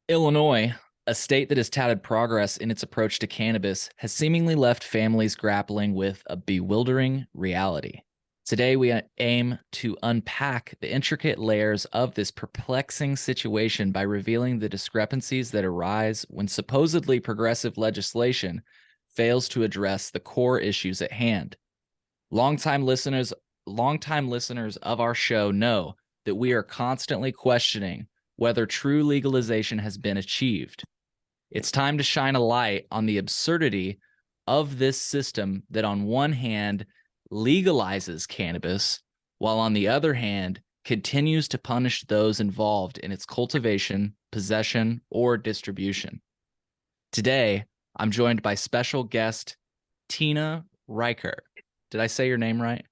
Illinois, a state that has touted progress in its approach to cannabis, has seemingly left families grappling with a bewildering reality. Today, we aim to unpack the intricate layers of this perplexing situation by revealing the discrepancies that arise when supposedly progressive legislation fails to address the core issues at hand. Longtime listeners, longtime listeners of our show know that we are constantly questioning whether true legalization has been achieved. It's time to shine a light on the absurdity of this system that, on one hand, legalizes cannabis, while on the other hand, continues to punish those involved in its cultivation, possession, or distribution. Today, I'm joined by special guest Tina Reichert. Did I say your name right?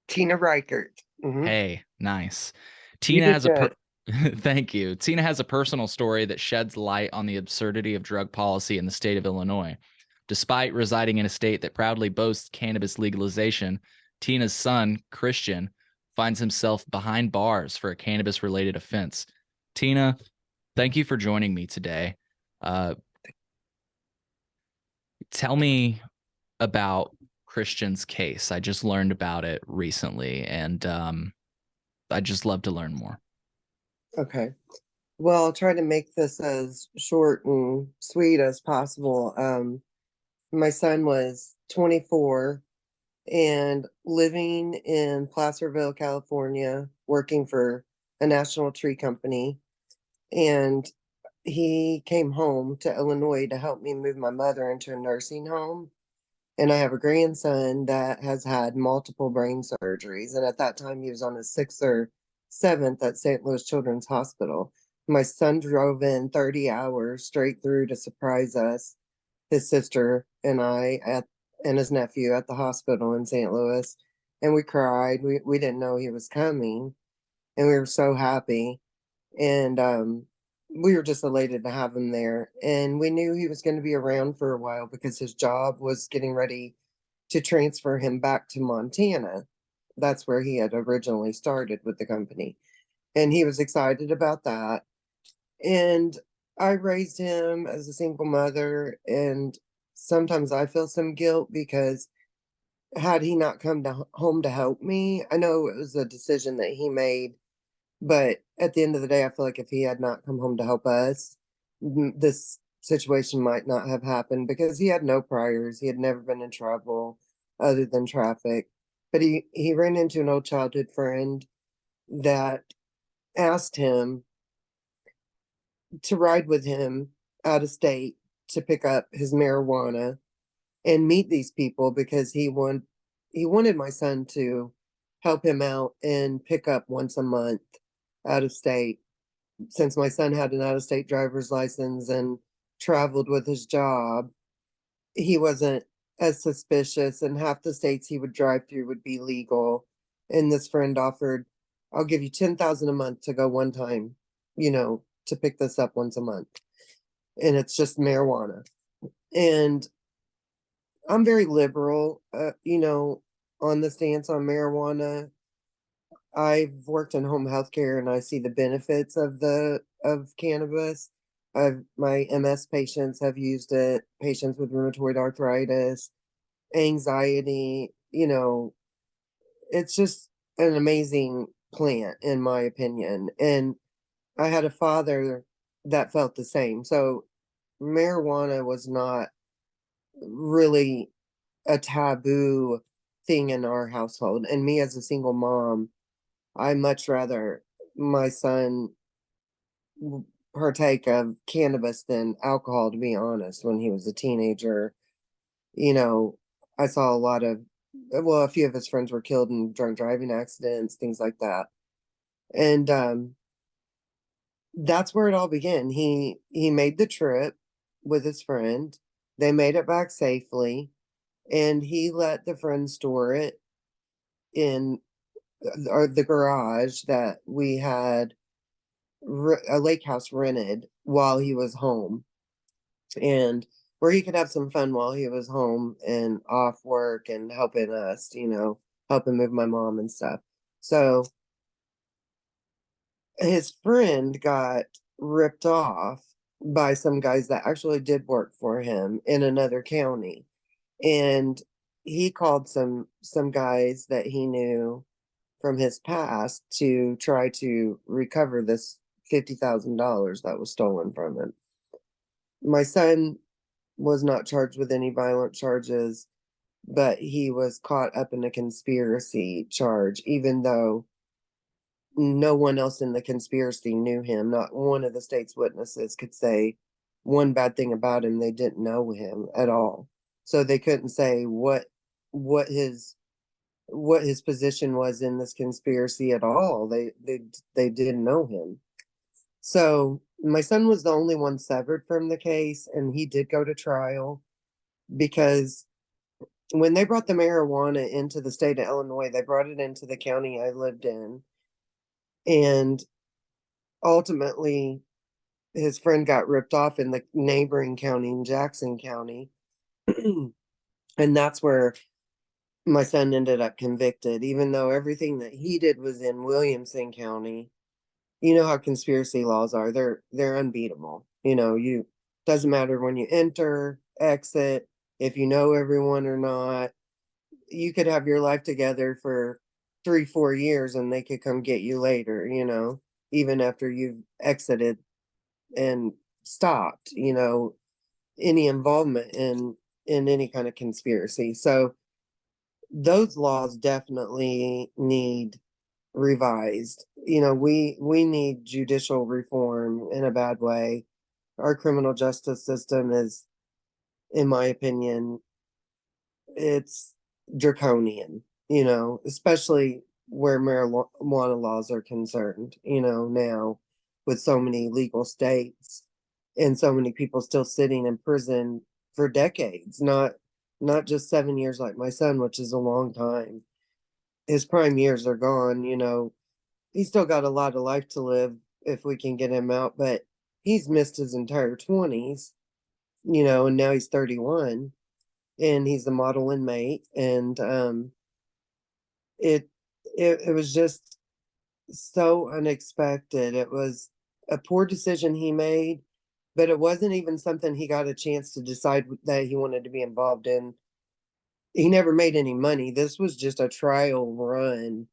Tina Reichert. Hey, nice. You Tina did has a good. Thank you. Tina has a personal story that sheds light on the absurdity of drug policy in the state of Illinois. Despite residing in a state that proudly boasts cannabis legalization, Tina's son, Christian, finds himself behind bars for a cannabis-related offense. Tina, thank you for joining me today. Uh, Tell me about Christian's case. I just learned about it recently, and I'd just love to learn more. Okay. Well, I'll try to make this as short and sweet as possible. My son was 24 and living in Placerville, California, working for a national tree company. And he came home to Illinois to help me move my mother into a nursing home. And I have a grandson that has had multiple brain surgeries. And at that time, he was on his sixth or seventh at St. Louis Children's Hospital. My son drove in 30 hours straight through to surprise us, his sister and and his nephew at the hospital in St. Louis. And we cried. We didn't know he was coming. And we were so happy. And we were just elated to have him there. And we knew he was going to be around for a while because his job was getting ready to transfer him back to Montana. That's where he had originally started with the company. And he was excited about that. And I raised him as a single mother. And sometimes I feel some guilt because had he not come to home to help me, I know it was a decision that he made, but at the end of the day, I feel like if he had not come home to help us, this situation might not have happened because he had no priors. He had never been in trouble other than traffic. But he ran into an old childhood friend that asked him to ride with him out of state to pick up his marijuana and meet these people because he wanted my son to help him out and pick up once a month out of state, since my son had an out of state driver's license and traveled with his job. He wasn't as suspicious, and half the states he would drive through would be legal. And this friend offered, I'll give you 10,000 a month to go one time, to pick this up once a month. And it's just marijuana. And I'm very liberal, on the stance on marijuana. I've worked in home healthcare and I see the benefits of cannabis. My MS patients have used it, patients with rheumatoid arthritis, anxiety, it's just an amazing plant in my opinion. And I had a father that felt the same. So marijuana was not really a taboo thing in our household. And me as a single mom, I much rather my son partake of cannabis than alcohol, to be honest. When he was a teenager, you know, I saw a lot of, well, a few of his friends were killed in drunk driving accidents, things like that. And that's where it all began. He made the trip with his friend. They made it back safely, and he let the friend store it in or the garage that we had a lake house rented while he was home, and where he could have some fun while he was home and off work and helping us, helping move my mom and stuff. So his friend got ripped off by some guys that actually did work for him in another county. And he called some guys that he knew from his past to try to recover this $50,000 that was stolen from him. My son was not charged with any violent charges, but he was caught up in a conspiracy charge, even though no one else in the conspiracy knew him. Not one of the state's witnesses could say one bad thing about him. They didn't know him at all. So they couldn't say what his what his position was in this conspiracy at all. They didn't know him. So my son was the only one severed from the case, and he did go to trial because when they brought the marijuana into the state of Illinois, they brought it into the county I lived in. And ultimately, his friend got ripped off in the neighboring county in Jackson County. And that's where my son ended up convicted, even though everything that he did was in Williamson County. You know how conspiracy laws are. They're unbeatable. You doesn't matter when you enter, exit, if you know everyone or not. You could have your life together for 3 4 years and they could come get you later, even after you've exited and stopped, any involvement in any kind of conspiracy. So those laws definitely need revised. We need judicial reform in a bad way. Our criminal justice system is, in my opinion, it's draconian, especially where marijuana laws are concerned, now with so many legal states and so many people still sitting in prison for decades, not just 7 years like my son, which is a long time. His prime years are gone, he's still got a lot of life to live if we can get him out, but he's missed his entire 20s, and now he's 31 and he's a model inmate. And it, it was just so unexpected. It was a poor decision he made, but it wasn't even something he got a chance to decide that he wanted to be involved in. He never made any money. This was just a trial run.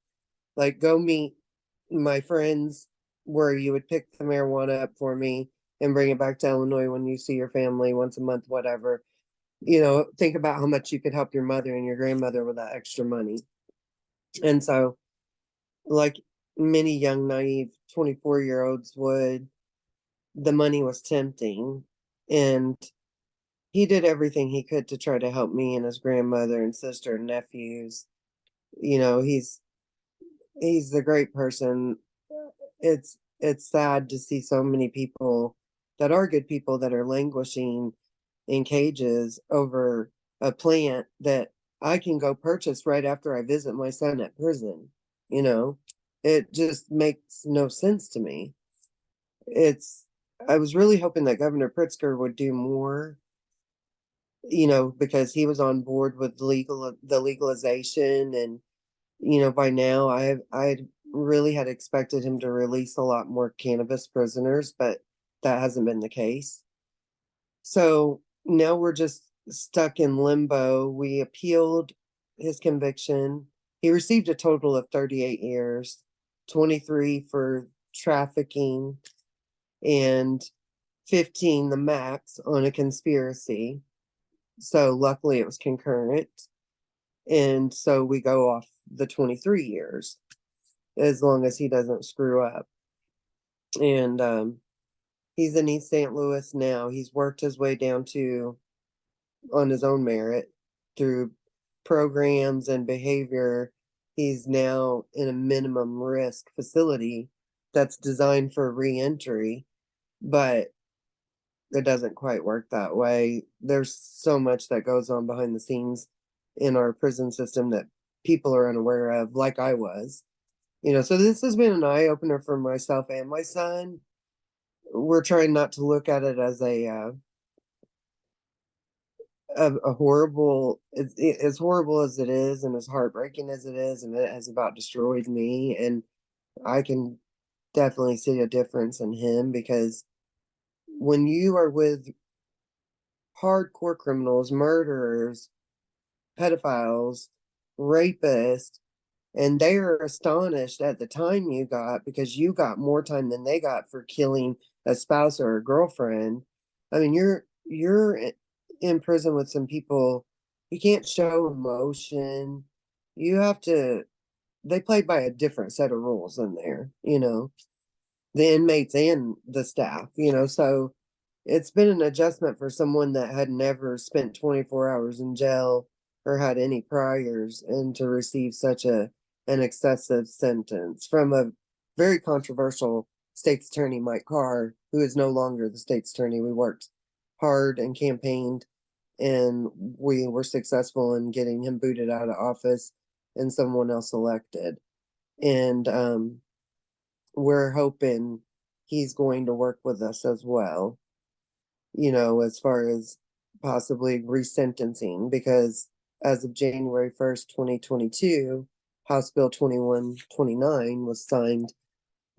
Like, go meet my friends where you would pick the marijuana up for me and bring it back to Illinois when you see your family once a month, whatever. Think about how much you could help your mother and your grandmother with that extra money. And so, like many young, naive 24-year-olds would, the money was tempting. And he did everything he could to try to help me and his grandmother and sister and nephews. He's a great person. It's sad to see so many people that are good people that are languishing in cages over a plant that I can go purchase right after I visit my son at prison. It just makes no sense to me. It's I was really hoping that Governor Pritzker would do more, because he was on board with the legalization. And by now I really had expected him to release a lot more cannabis prisoners, but that hasn't been the case. So now we're just stuck in limbo. We appealed his conviction. He received a total of 38 years, 23 for trafficking and 15 the max on a conspiracy. So luckily it was concurrent. And so we go off the 23 years as long as he doesn't screw up. And he's in East St. Louis now. He's worked his way down to on his own merit through programs and behavior. He's now in a minimum risk facility that's designed for reentry, but it doesn't quite work that way. There's so much that goes on behind the scenes in our prison system that people are unaware of, like I was. So this has been an eye opener for myself and my son. We're trying not to look at it as a horrible, as horrible as it is and as heartbreaking as it is, and it has about destroyed me. And I can definitely see a difference in him, because when you are with hardcore criminals, murderers, pedophiles, rapists, and they are astonished at the time you got, because you got more time than they got for killing a spouse or a girlfriend. I mean, you're in prison with some people. You can't show emotion. You have to. They played by a different set of rules in there. The inmates and the staff. So it's been an adjustment for someone that had never spent 24 hours in jail or had any priors, and to receive such an excessive sentence from a very controversial state's attorney, Mike Carr, who is no longer the state's attorney. We worked hard and campaigned, and we were successful in getting him booted out of office and someone else elected. And we're hoping he's going to work with us as well, as far as possibly resentencing, because as of January 1st, 2022, House Bill 2129 was signed,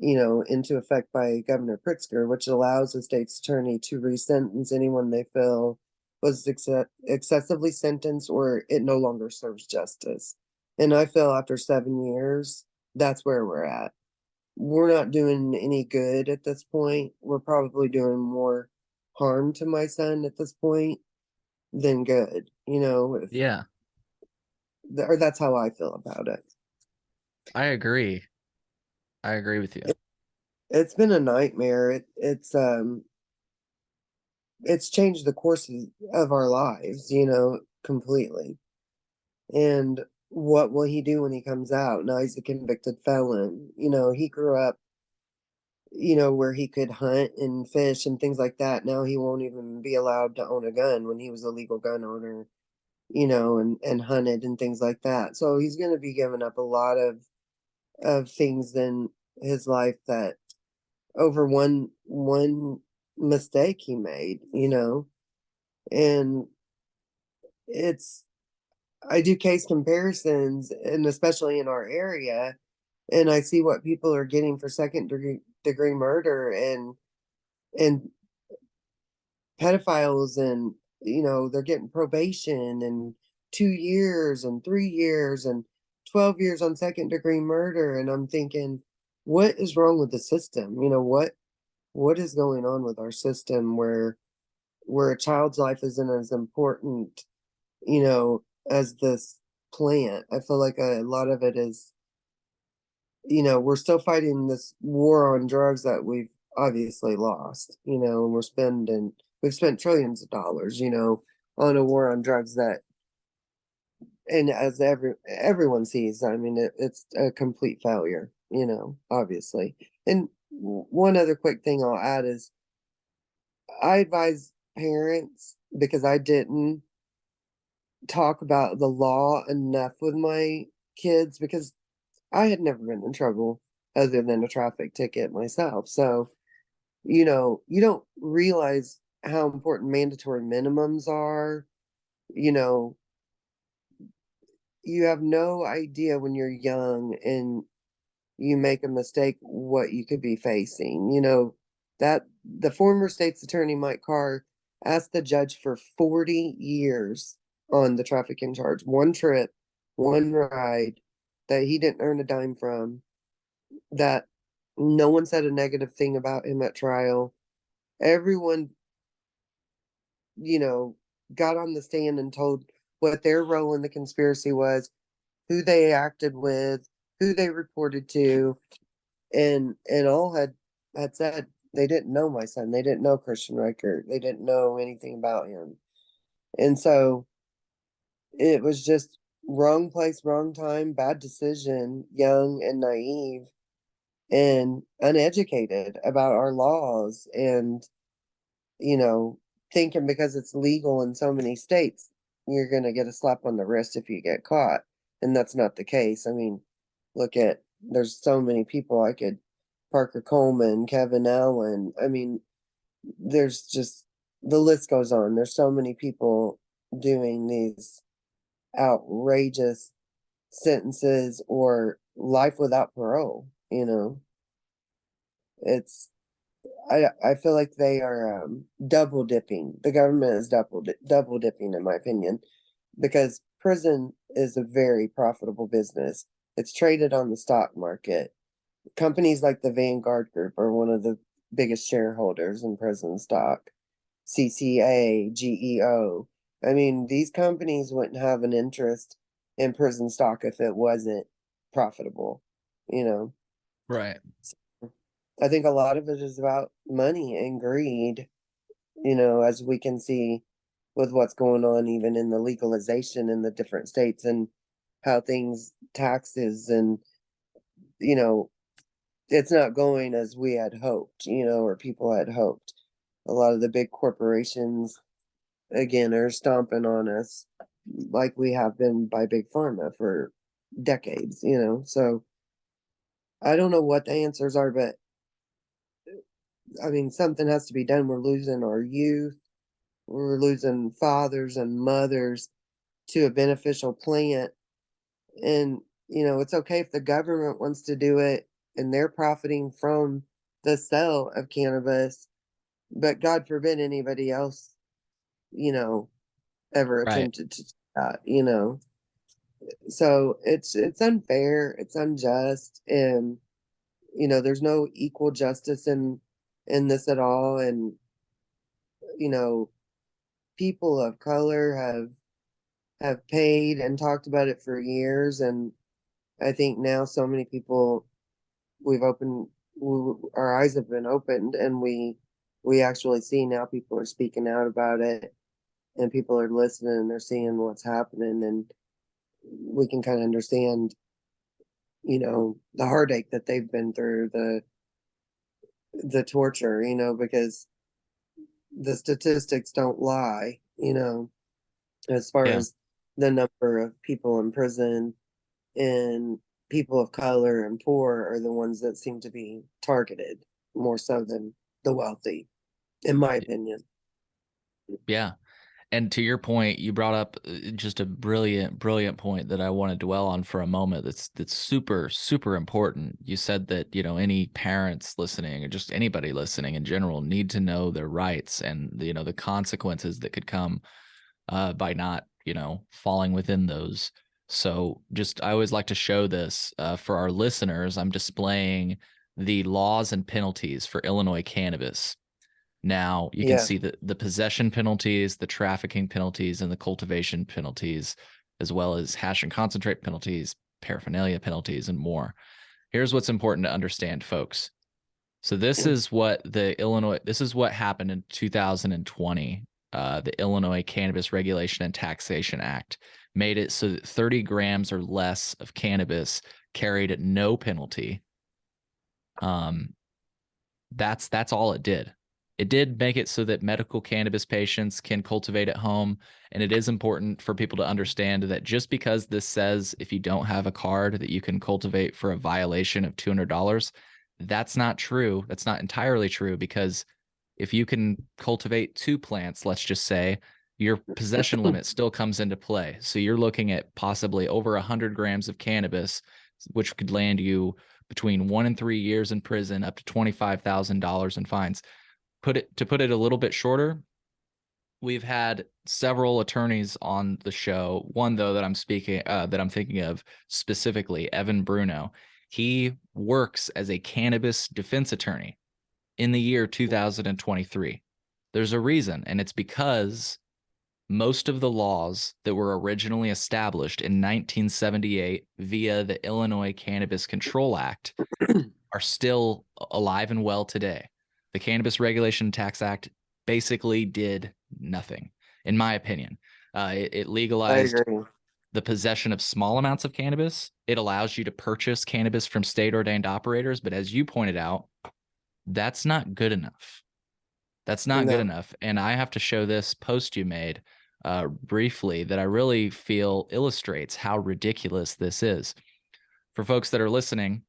into effect by Governor Pritzker, which allows the state's attorney to resentence anyone they feel was excessively sentenced or it no longer serves justice. And I feel after 7 years, that's where we're at. We're not doing any good at this point. We're probably doing more harm to my son at this point than good, if, Yeah, or that's how I feel about it. I agree. I agree with you. It's been a nightmare. It's changed the course of our lives, completely. And what will he do when he comes out? Now he's a convicted felon. He grew up, where he could hunt and fish and things like that. Now he won't even be allowed to own a gun when he was a legal gun owner, and hunted and things like that. So he's going to be giving up a lot of things in his life, that over one mistake he made, and it's I do case comparisons, and especially in our area, and I see what people are getting for second degree murder, and pedophiles, and they're getting probation and 2 years and 3 years and 12 years on second-degree murder. And I'm thinking, what is wrong with the system? What is going on with our system, where a child's life isn't as important, as this plant. I feel like a lot of it is, we're still fighting this war on drugs that we've obviously lost, and we've spent trillions of dollars, on a war on drugs that, and as everyone sees, I mean, it's a complete failure, obviously. And one other quick thing I'll add is, I advise parents, because I didn't talk about the law enough with my kids, because I had never been in trouble other than a traffic ticket myself. So, you don't realize how important mandatory minimums are. You know, you have no idea when you're young and you make a mistake what you could be facing. That the former state's attorney, Mike Carr, asked the judge for 40 years on the trafficking charge, one trip, one ride, that he didn't earn a dime from, that no one said a negative thing about him at trial. Everyone, you know, got on the stand and told what their role in the conspiracy was, who they acted with, who they reported to, and all had said they didn't know my son. They didn't know Christian Reichert. They didn't know anything about him. And so it was just wrong place, wrong time, bad decision, young and naive and uneducated about our laws, and you know, thinking because it's legal in so many states, you're going to get a slap on the wrist if you get caught. And that's not the case. I mean, there's so many people I could, Parker Coleman, Kevin Allen. I mean, there's just, the list goes on. There's so many people doing these outrageous sentences or life without parole. It's I feel like they are double dipping. The government is double dipping, in my opinion, because prison is a very profitable business. It's traded on the stock market. Companies like the Vanguard Group are one of the biggest shareholders in prison stock. CCA, GEO. I mean, these companies wouldn't have an interest in prison stock if it wasn't profitable, you know. Right. I think a lot of it is about money and greed, as we can see with what's going on even in the legalization in the different states and how things taxes and you know it's not going as we had hoped, or people had hoped. A lot of the big corporations again are stomping on us like we have been by big pharma for decades, so I don't know what the answers are, but I mean something has to be done. We're losing our youth. We're losing fathers and mothers to a beneficial plant. And, it's okay if the government wants to do it and they're profiting from the sale of cannabis, but God forbid anybody else, you know, ever Right. attempted to do that. So it's unfair, it's unjust, and there's no equal justice in this at all. And, you know, people of color have paid and talked about it for years, and I think now so many people we've opened our eyes have been opened, and we actually see now people are speaking out about it, and people are listening and they're seeing what's happening, and we can kind of understand the heartache that they've been through, the torture, because the statistics don't lie, as far Yeah. as the number of people in prison, and people of color and poor are the ones that seem to be targeted more so than the wealthy, in my opinion. Yeah. And to your point, you brought up just a brilliant, brilliant point that I want to dwell on for a moment. That's super, super important. You said that, any parents listening or just anybody listening in general need to know their rights and, the consequences that could come by not, falling within those. So just, I always like to show this for our listeners. I'm displaying the laws and penalties for Illinois cannabis. Now you can Yeah, see the possession penalties, the trafficking penalties, and the cultivation penalties, as well as hash and concentrate penalties, paraphernalia penalties, and more. Here's what's important to understand, folks. So this is what happened in 2020. The Illinois Cannabis Regulation and Taxation Act made it so that 30 grams or less of cannabis carried at no penalty. Um, that's all it did. It did make it so that medical cannabis patients can cultivate at home. And it is important for people to understand that just because this says if you don't have a card that you can cultivate for a violation of $200, that's not true. That's not entirely true, because if you can cultivate 2 plants, let's just say, your possession limit still comes into play. So you're looking at possibly over 100 grams of cannabis, which could land you between 1 and 3 years in prison, up to $25,000 in fines. To put it a little bit shorter, we've had several attorneys on the show. One, though, that I'm thinking of specifically, Evan Bruno. He works as a cannabis defense attorney in the year 2023. There's a reason, and it's because most of the laws that were originally established in 1978 via the Illinois Cannabis Control Act are still alive and well today. The Cannabis Regulation and Tax Act basically did nothing, in my opinion. It I legalized agree. the possession of small amounts of cannabis. It allows you to purchase cannabis from state ordained operators. But as you pointed out, that's not good enough. That's not good No. enough. And I have to show this post you made briefly that I really feel illustrates how ridiculous this is. For folks that are listening,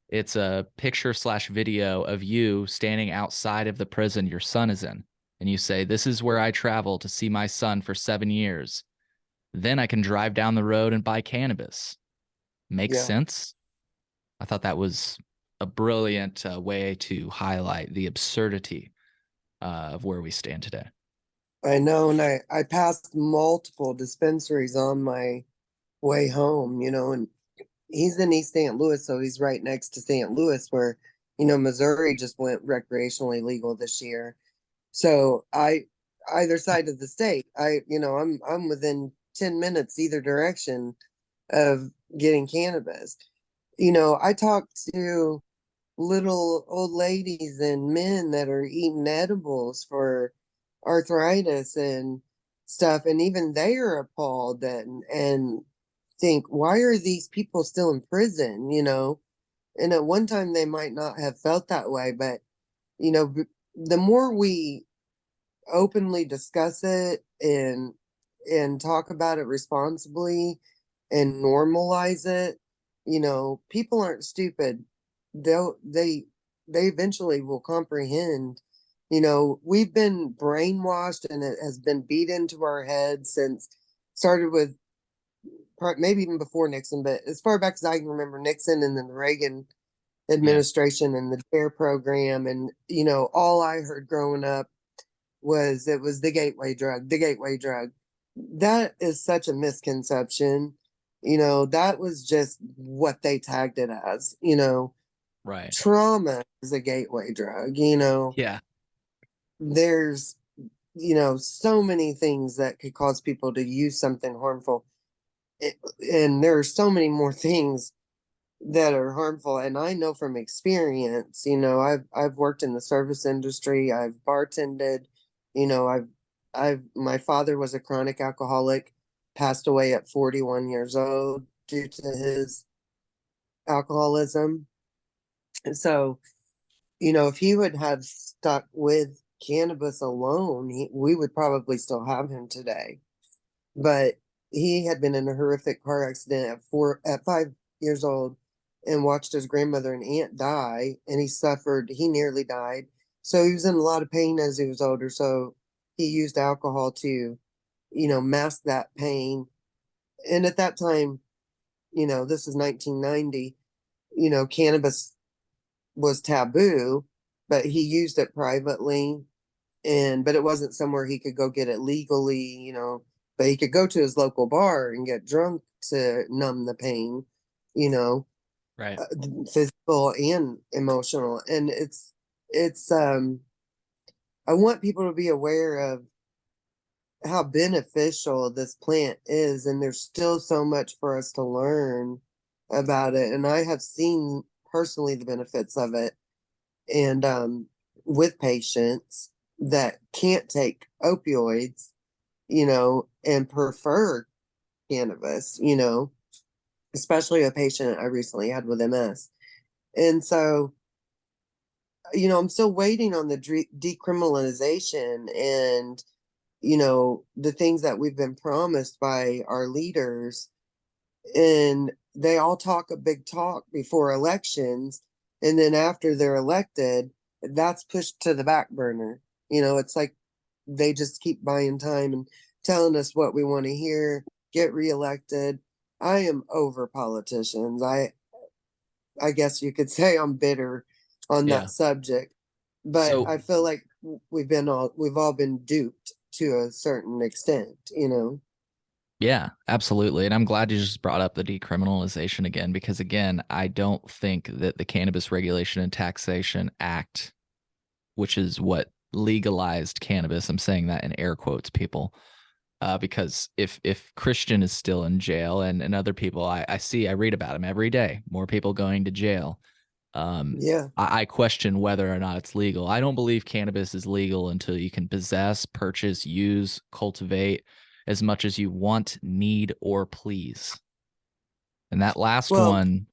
it's a picture/video of you standing outside of the prison your son is in. And you say, "This is where I travel to see my son for 7 years. Then I can drive down the road and buy cannabis." Makes Yeah. sense? I thought that was a brilliant way to highlight the absurdity of where we stand today. I know, and I passed multiple dispensaries on my way home, and he's in East St. Louis, so he's right next to St. Louis, where, Missouri just went recreationally legal this year. So either side of the state, I'm within 10 minutes either direction of getting cannabis. I talked to little old ladies and men that are eating edibles for arthritis and stuff, and even they are appalled and think, why are these people still in prison? And at one time they might not have felt that way, but the more we openly discuss it and talk about it responsibly and normalize it, people aren't stupid. They they they eventually will comprehend. We've been brainwashed and it has been beat into our heads since started with maybe even before Nixon, but as far back as I can remember, Nixon and then the Reagan Yeah. administration and the DARE program. And all I heard growing up was it was the gateway drug. That is such a misconception. That was just what they tagged it as. Right. Trauma is a gateway drug. Yeah. There's, so many things that could cause people to use something harmful. And there are so many more things that are harmful. And I know from experience, I've worked in the service industry, I've bartended, my father was a chronic alcoholic, passed away at 41 years old due to his alcoholism. And so, if he would have stuck with cannabis alone, we would probably still have him today. But he had been in a horrific car accident at 5 years old and watched his grandmother and aunt die, and he nearly died. So he was in a lot of pain as he was older. So he used alcohol to, mask that pain. And at that time, this is 1990, cannabis was taboo, but he used it privately, but it wasn't somewhere he could go get it legally, but he could go to his local bar and get drunk to numb the pain, you know, Right. physical and emotional. And I want people to be aware of how beneficial this plant is, and there's still so much for us to learn about it. And I have seen personally the benefits of it, and with patients that can't take opioids, and prefer cannabis, especially a patient I recently had with MS. And so, I'm still waiting on the decriminalization and, the things that we've been promised by our leaders. And they all talk a big talk before elections. And then after they're elected, that's pushed to the back burner. It's like they just keep buying time and telling us what we want to hear, get reelected. I am over politicians. I guess you could say I'm bitter on that Yeah. subject, but So I feel like we've all been duped to a certain extent. yeah, absolutely. And I'm glad you just brought up the decriminalization again, because again, I don't think that the Cannabis Regulation and Taxation Act, which is what legalized cannabis, I'm saying that in air quotes, people, because if Christian is still in jail and other people, I read about him every day, more people going to jail. Yeah. I question whether or not it's legal. I don't believe cannabis is legal until you can possess, purchase, use, cultivate as much as you want, need, or please. And that last Well, one,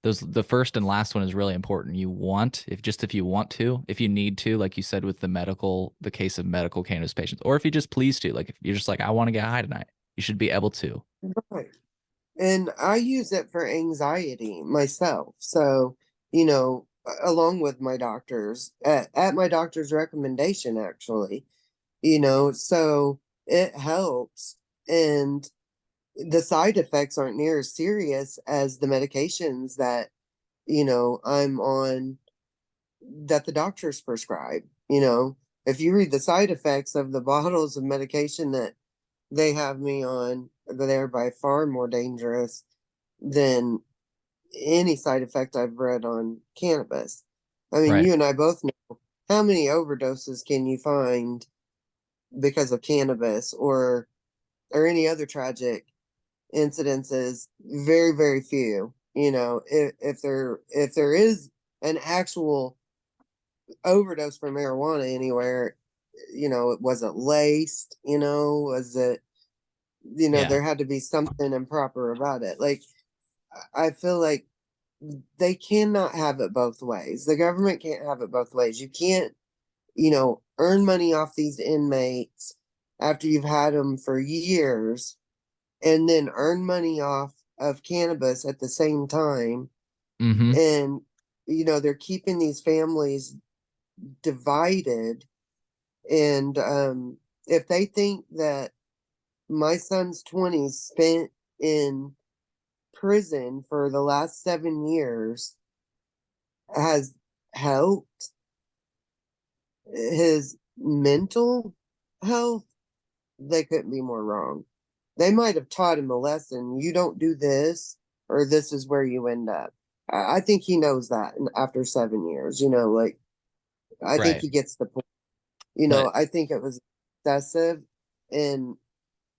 the first and last one is really important. You want, if you want to, if you need to, like you said with the case of medical cannabis patients, or if you just please to, like if you're just like, I want to get high tonight, you should be able to. right. And I use it for anxiety myself. So, along with my doctors, at my doctor's recommendation, actually, so it helps. And the side effects aren't near as serious as the medications that, I'm on that the doctors prescribe. If you read the side effects of the bottles of medication that they have me on, they're by far more dangerous than any side effect I've read on cannabis. I mean, Right. you and I both know how many overdoses can you find because of cannabis or any other tragic incidences? Very, very few. If there is an actual overdose from marijuana anywhere, it wasn't laced, was it, Yeah. there had to be something improper about it. Like, I feel like they cannot have it both ways. The government can't have it both ways. You can't, earn money off these inmates after you've had them for years and then earn money off of cannabis at the same time. Mm-hmm. And, they're keeping these families divided. And if they think that my son's 20s spent in prison for the last 7 years has helped his mental health, they couldn't be more wrong. They might have taught him a lesson. You don't do this, or this is where you end up. I think he knows that after 7 years, like, I think Right. he gets the point. But I think it was excessive, and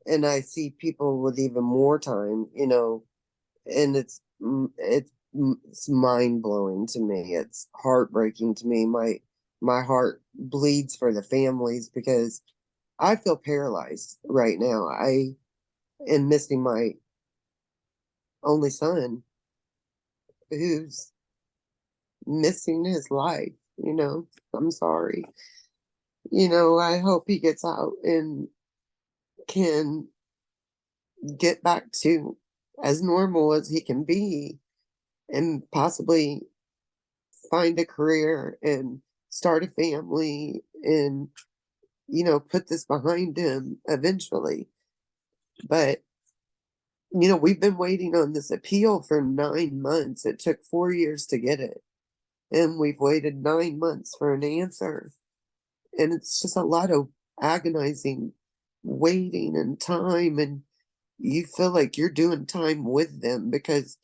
I see people with even more time, and it's mind blowing to me. It's heartbreaking to me. My heart bleeds for the families because I feel paralyzed right now. I am missing my only son who's missing his life. I'm sorry. I hope he gets out and can get back to as normal as he can be and possibly find a career and start a family and put this behind him eventually. But we've been waiting on this appeal for 9 months. It took 4 years to get it, and we've waited 9 months for an answer. And it's just a lot of agonizing waiting and time, and you feel like you're doing time with them because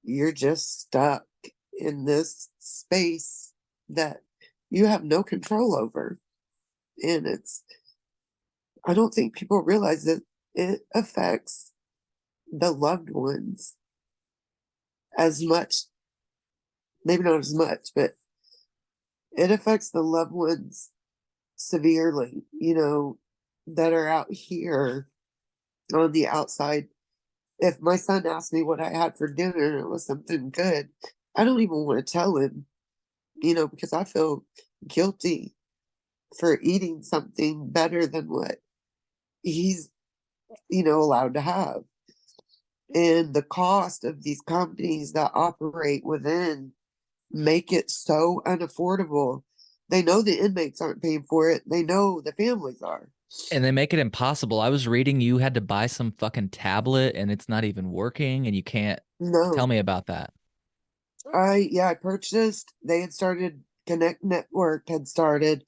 you're just stuck in this space that you have no control over. And I don't think people realize that it affects the loved ones as much, maybe not as much, but it affects the loved ones severely, that are out here on the outside. If my son asked me what I had for dinner and it was something good, I don't even want to tell him, because I feel guilty for eating something better than what he's, allowed to have. And the cost of these companies that operate within make it so unaffordable. They know the inmates aren't paying for it. They know the families are. and they make it impossible. I was reading you had to buy some fucking tablet and it's not even working and you can't tell No, me about that. I purchased. They had started Connect Network had started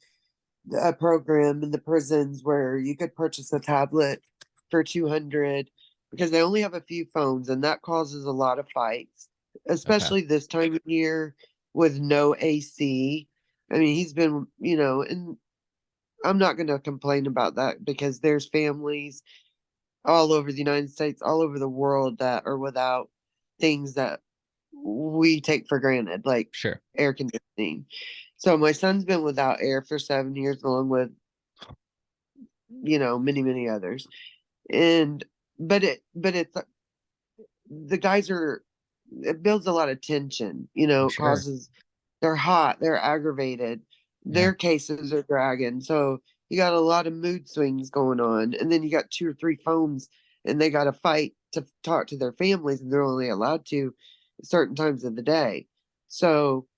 a program in the prisons where you could purchase a tablet for 200 because they only have a few phones, and that causes a lot of fights, Okay. especially this time of year with no AC. I mean, he's been, and I'm not going to complain about that because there's families all over the United States, all over the world that are without things that we take for granted, like Sure. air conditioning. So my son's been without air for 7 years, along with, many, many others. And but it's the guys are, it builds a lot of tension, I'm it sure. causes, they're hot, they're aggravated, Yeah. their cases are dragging. So you got a lot of mood swings going on. And then you got two or three phones and they got to fight to talk to their families, and they're only allowed to certain times of the day. So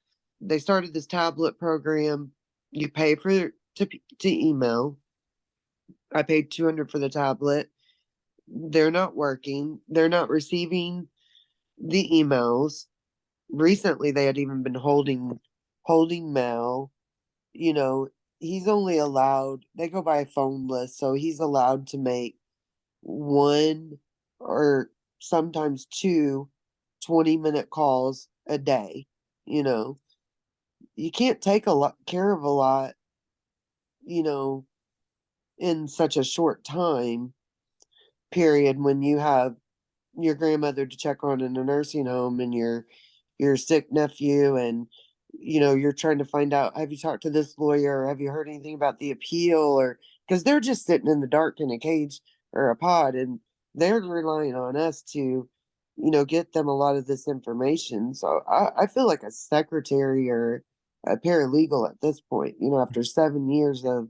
they started this tablet program. You pay to email. I paid 200 for the tablet. They're not working. They're not receiving the emails. recently they had even been holding Mal. You know, he's only allowed, they go by a phone list, so he's allowed to make one or sometimes two 20-minute calls a day. You know, you can't take a lot care of a lot, you know, in such a short time period when you have your grandmother to check on in a nursing home and your sick nephew, and you're trying to find out, have you talked to this lawyer, or have you heard anything about the appeal, or because they're just sitting in the dark in a cage or a pod, and they're relying on us to get them a lot of this information. So I feel like a secretary or a paralegal at this point, after 7 years of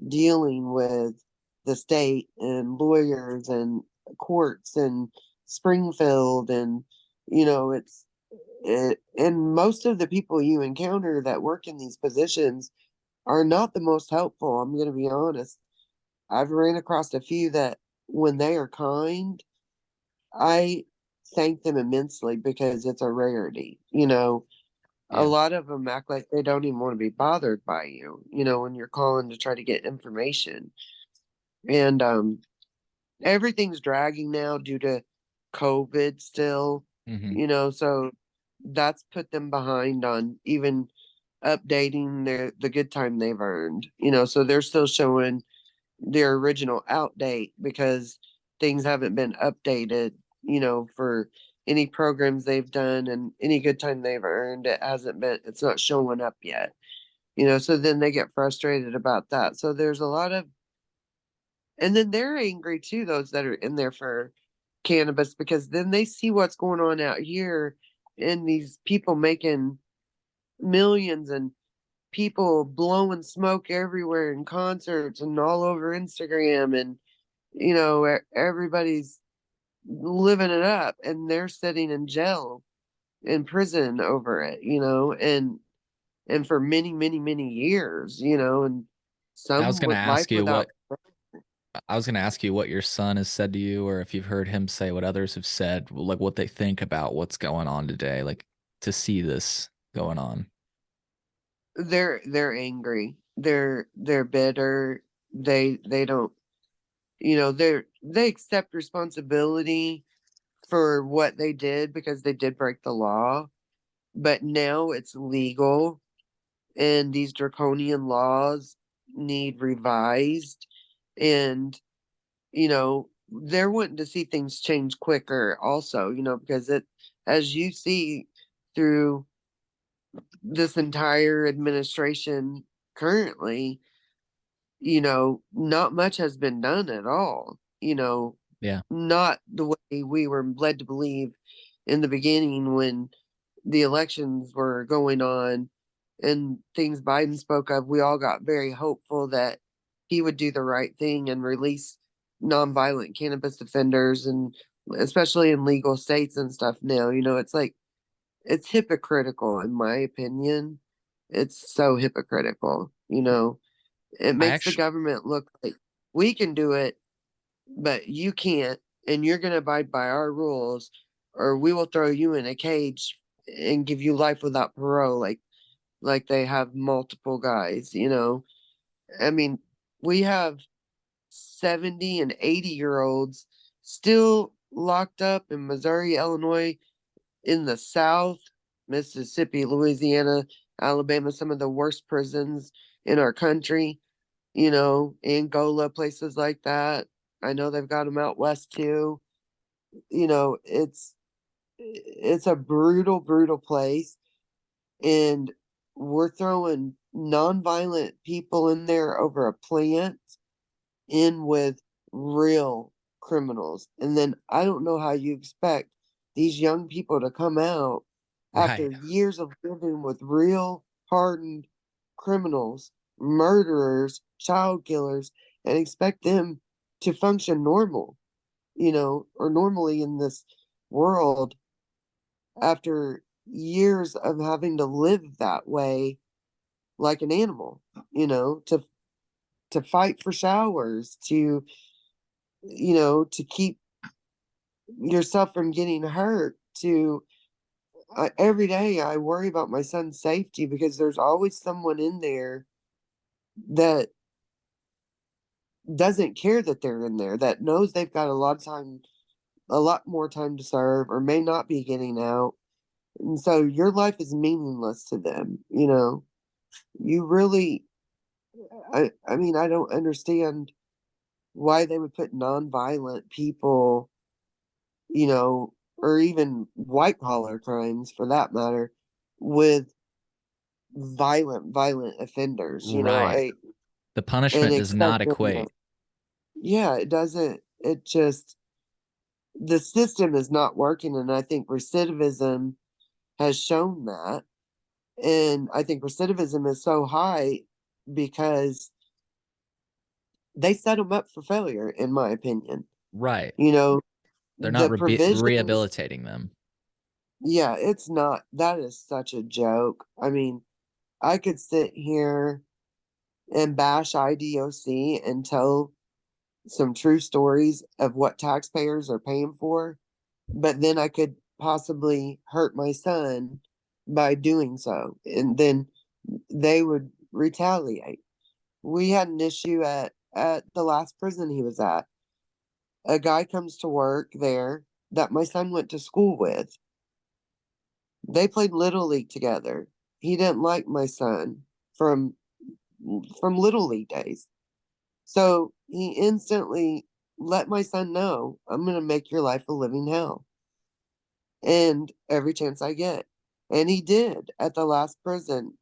dealing with the state and lawyers and courts and Springfield, and and most of the people you encounter that work in these positions are not the most helpful. I'm going to be honest. I've ran across a few that when they are kind, I thank them immensely because it's a rarity. A Yeah. lot of them act like they don't even want to be bothered by you, when you're calling to try to get information. And everything's dragging now due to COVID still, Hmm. so that's put them behind on even updating the good time they've earned, so they're still showing their original out date because things haven't been updated, for any programs they've done, and any good time they've earned, it's not showing up yet, so then they get frustrated about that. So there's a lot of, and then they're angry too, those that are in there for cannabis, because then they see what's going on out here and these people making millions, and people blowing smoke everywhere in concerts and all over Instagram, and everybody's living it up, and they're sitting in jail, in prison over it, and for many, many, many years, and I was some going to with life ask you without. what I was going to ask you what your son has said to you, or if you've heard him say what others have said, like what they think about what's going on today, like to see this going on. They're angry. They're bitter. They don't, they accept responsibility for what they did because they did break the law, but now it's legal, and these draconian laws need revised, and they're wanting to see things change quicker also, because it, as you see through this entire administration currently, not much has been done at all. Yeah. Not the way we were led to believe in the beginning when the elections were going on and things Biden spoke of. We all got very hopeful that he would do the right thing and release nonviolent cannabis offenders, and especially in legal states and stuff now. It's like, it's hypocritical, in my opinion. It's so hypocritical. It I makes the actually government look like we can do it, but you can't, and you're going to abide by our rules, or we will throw you in a cage and give you life without parole, like they have multiple guys. I mean, we have 70 and 80-year olds still locked up in Missouri, Illinois, in the South, Mississippi, Louisiana, Alabama, some of the worst prisons in our country, Angola, places like that. I know they've got them out west too. It's a brutal, brutal place, and we're throwing nonviolent people in there over a plant in with real criminals. And then I don't know how you expect these young people to come out after right. years of living with real hardened criminals, murderers, child killers, and expect them to function normal, or normally in this world after years of having to live that way like an animal, to fight for showers, to keep yourself from getting hurt, to every day I worry about my son's safety because there's always someone in there that doesn't care that they're in there, that knows they've got a lot of time, a lot more time to serve, or may not be getting out. And so your life is meaningless to them, you know. You really, I mean, I don't understand why they would put nonviolent people, you know, or even white collar crimes for that matter, with violent offenders, you know. Right. The And punishment does expect not them to, equate. yeah, it doesn't, it just, the system is not working. And I think recidivism has shown that. And I think recidivism is so high because they set them up for failure, in my opinion. Right. You know, They're not the provisions, rehabilitating them. yeah, it's not, that is such a joke. I mean, I could sit here and bash IDOC and tell some true stories of what taxpayers are paying for, but then I could possibly hurt my son by doing so. And then they would retaliate. We had an issue at the last prison he was at. A guy comes to work there that my son went to school with. They played little league together. He didn't like my son from little league days. So he instantly let my son know, I'm going to make your life a living hell. And every chance I get. And he did at the last prison.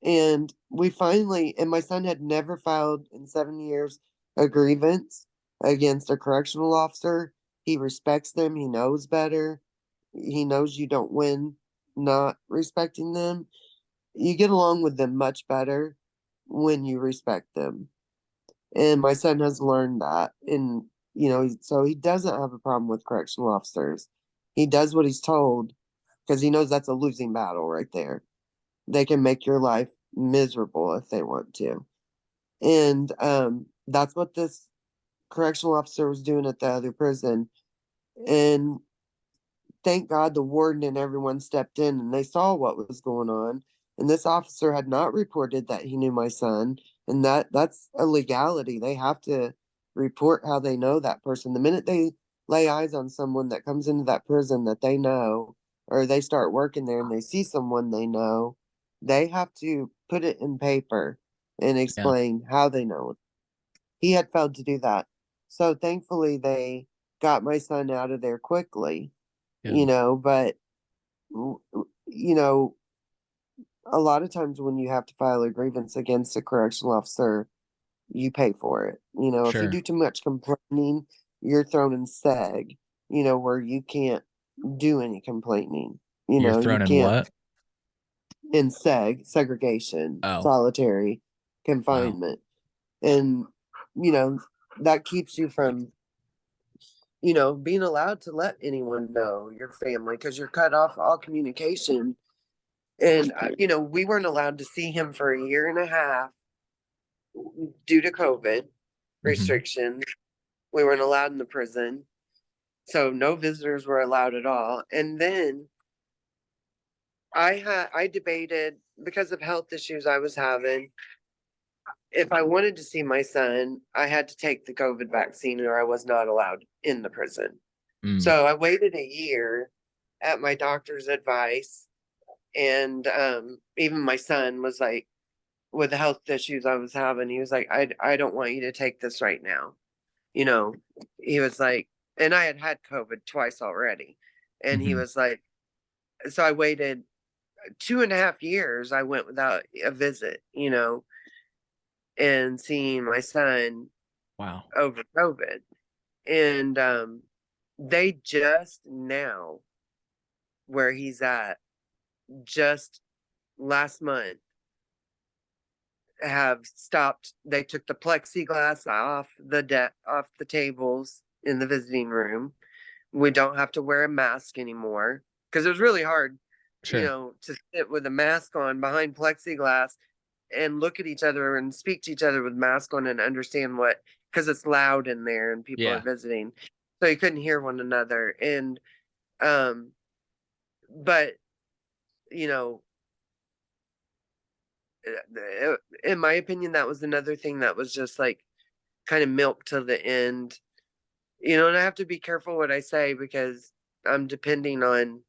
And we finally, and my son had never filed in 7 years a grievance against a correctional officer. He respects them. He knows better. He knows you don't win not respecting them. You get along with them much better when you respect them. And my son has learned that. And, you know, so he doesn't have a problem with correctional officers. He does what he's told because he knows that's a losing battle right there. They can make your life miserable if they want to. And that's what this correctional officer was doing at the other prison. And thank God the warden and everyone stepped in and they saw what was going on. And this officer had not reported that he knew my son. And that's a legality. They have to report how they know that person. The minute they lay eyes on someone that comes into that prison that they know, or they start working there and they see someone they know, they have to put it in paper and Yeah. explain how they know it. He had failed to do that. So thankfully they got my son out of there quickly, you Good. know, but you know, a lot of times when you have to file a grievance against a correctional officer, you pay for it. You know, if you Sure. do too much complaining, you're thrown in seg, you know, where you can't do any complaining. You You're know, you thrown in can't what? in segregation, Oh, solitary wow. confinement. And, you know, that keeps you from, you know, being allowed to let anyone know your family because you're cut off all communication. And, you know, we weren't allowed to see him for a year and a half due to COVID Hmm. restrictions. We weren't allowed in the prison. So no visitors were allowed at all. And then I debated because of health issues I was having. If I wanted to see my son, I had to take the COVID vaccine or I was not allowed in the prison. Mm. So I waited a year at my doctor's advice. And even my son was like, with the health issues I was having, he was like, I don't want you to take this right now. You know, he was like, and I had COVID twice already. And he Hmm. was like, so I waited 2.5 years. I went without a visit, you know, and seeing my son Wow. over COVID. And they just now, where he's at, just last month, have stopped. They took the plexiglass off the tables in the visiting room. We don't have to wear a mask anymore because it was really hard, you Sure. know, to sit with a mask on behind plexiglass and look at each other and speak to each other with mask on and understand what, because it's loud in there and people are Yeah. visiting, so you couldn't hear one another. And um, but you know, in my opinion, that was another thing that was just like kind of milked to the end, and I have to be careful what I say because I'm depending on,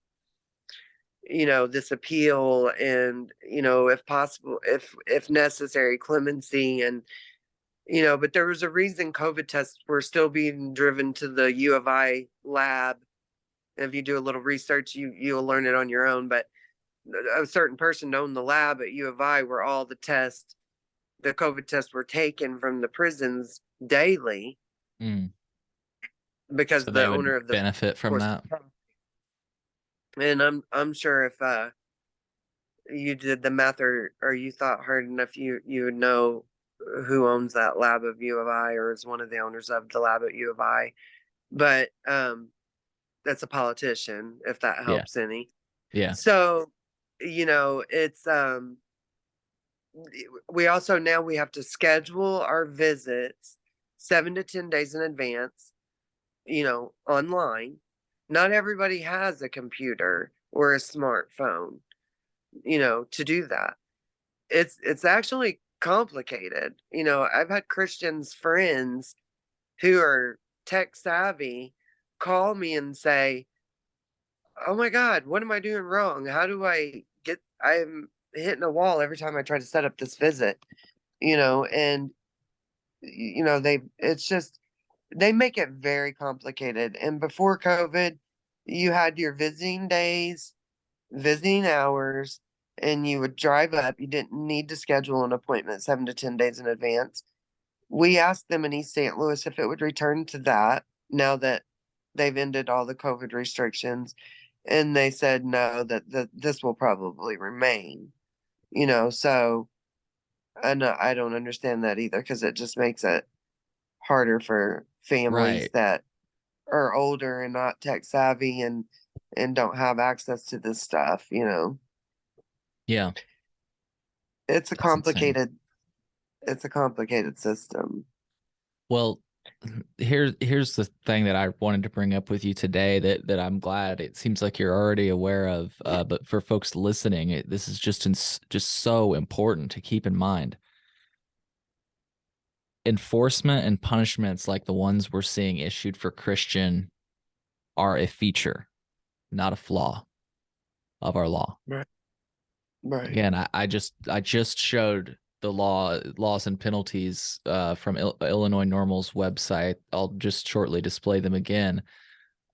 this appeal and, if possible, if necessary, clemency and, but there was a reason COVID tests were still being driven to the U of I lab. And if you do a little research, you'll learn it on your own. But a certain person owned the lab at U of I where all the COVID tests were taken from the prisons daily Mm. because So the they would owner of the benefit from course. that. And I'm sure if you did the math or you thought hard enough, you would know who owns that lab of U of I or is one of the owners of the lab at U of I. But that's a politician, if that Yeah. helps any. Yeah. So, it's we also now we have to schedule our visits 7 to 10 days in advance, online. Not everybody has a computer or a smartphone, to do that. It's actually complicated. I've had Christians friends who are tech savvy call me and say, "Oh my god, what am I doing wrong? How do I'm hitting a wall every time I try to set up this visit." And it's just they make it very complicated. And before COVID, you had your visiting days, visiting hours, and you would drive up. You didn't need to schedule an appointment 7 to 10 days in advance. We asked them in East St. Louis if it would return to that now that they've ended all the COVID restrictions. And they said no, that this will probably remain. So I don't understand that either because it just makes it harder for families Right. that are older and not tech savvy and don't have access to this stuff. Yeah. It's a That's insane. complicated it's a complicated system. Well, here's the thing that I wanted to bring up with you today that I'm glad it seems like you're already aware of, but for folks listening, this is just so important to keep in mind. Enforcement and punishments like the ones we're seeing issued for Christian are a feature, not a flaw of our law. Right. Right. Again, I just showed the laws and penalties from Illinois Normal's website. I'll just shortly display them again.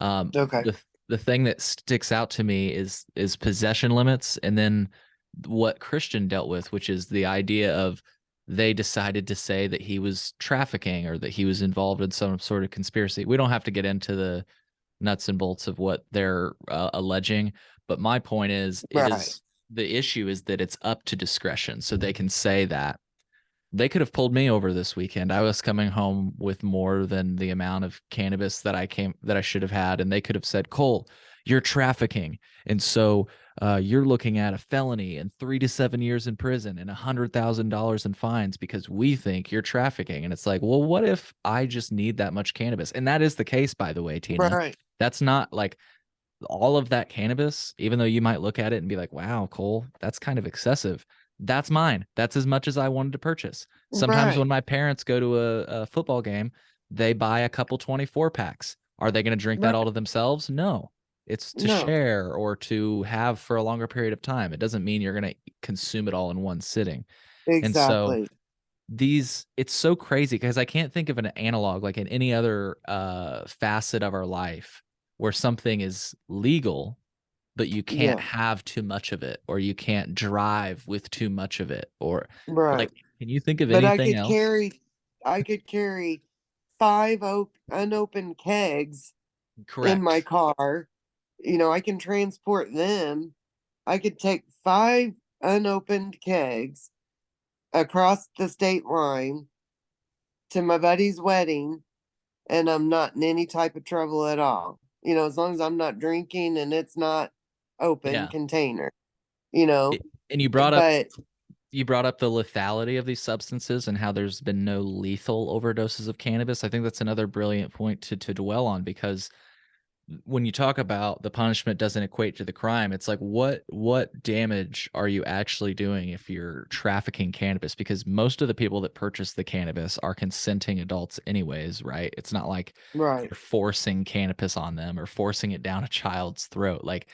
Okay. The thing that sticks out to me is possession limits, and then what Christian dealt with, which is the idea of they decided to say that he was trafficking or that he was involved in some sort of conspiracy. We don't have to get into the nuts and bolts of what they're alleging, but my point is, Right. the issue is that it's up to discretion, so they can say that they could have pulled me over this weekend. I was coming home with more than the amount of cannabis that I should have had, and they could have said, "Cole, you're trafficking, and so you're looking at a felony and 3 to 7 years in prison and $100,000 in fines because we think you're trafficking." And it's like, well, what if I just need that much cannabis? And that is the case, by the way, Tina. Right. That's not like all of that cannabis, even though you might look at it and be like, wow, Cole, that's kind of excessive. That's mine. That's as much as I wanted to purchase. Sometimes when Right. my parents go to a football game, they buy a couple 24 packs. Are they going to drink that all Right. to themselves? No. It's to No. share or to have for a longer period of time. It doesn't mean you're going to consume it all in one sitting. And so Exactly. it's so crazy because I can't think of an analog like in any other facet of our life where something is legal but you can't Yeah. have too much of it or you can't drive with too much of it or Right. like, can you think of But anything else? I could carry five unopened kegs in my Correct. car. I can transport them. I could take five unopened kegs across the state line to my buddy's wedding, and I'm not in any type of trouble at all. As long as I'm not drinking and it's not open Yeah. container, you know. And But you brought up the lethality of these substances and how there's been no lethal overdoses of cannabis. I think that's another brilliant point to dwell on because when you talk about the punishment doesn't equate to the crime, it's like what damage are you actually doing if you're trafficking cannabis? Because most of the people that purchase the cannabis are consenting adults anyways, right? It's not like Right. you're forcing cannabis on them or forcing it down a child's throat. Like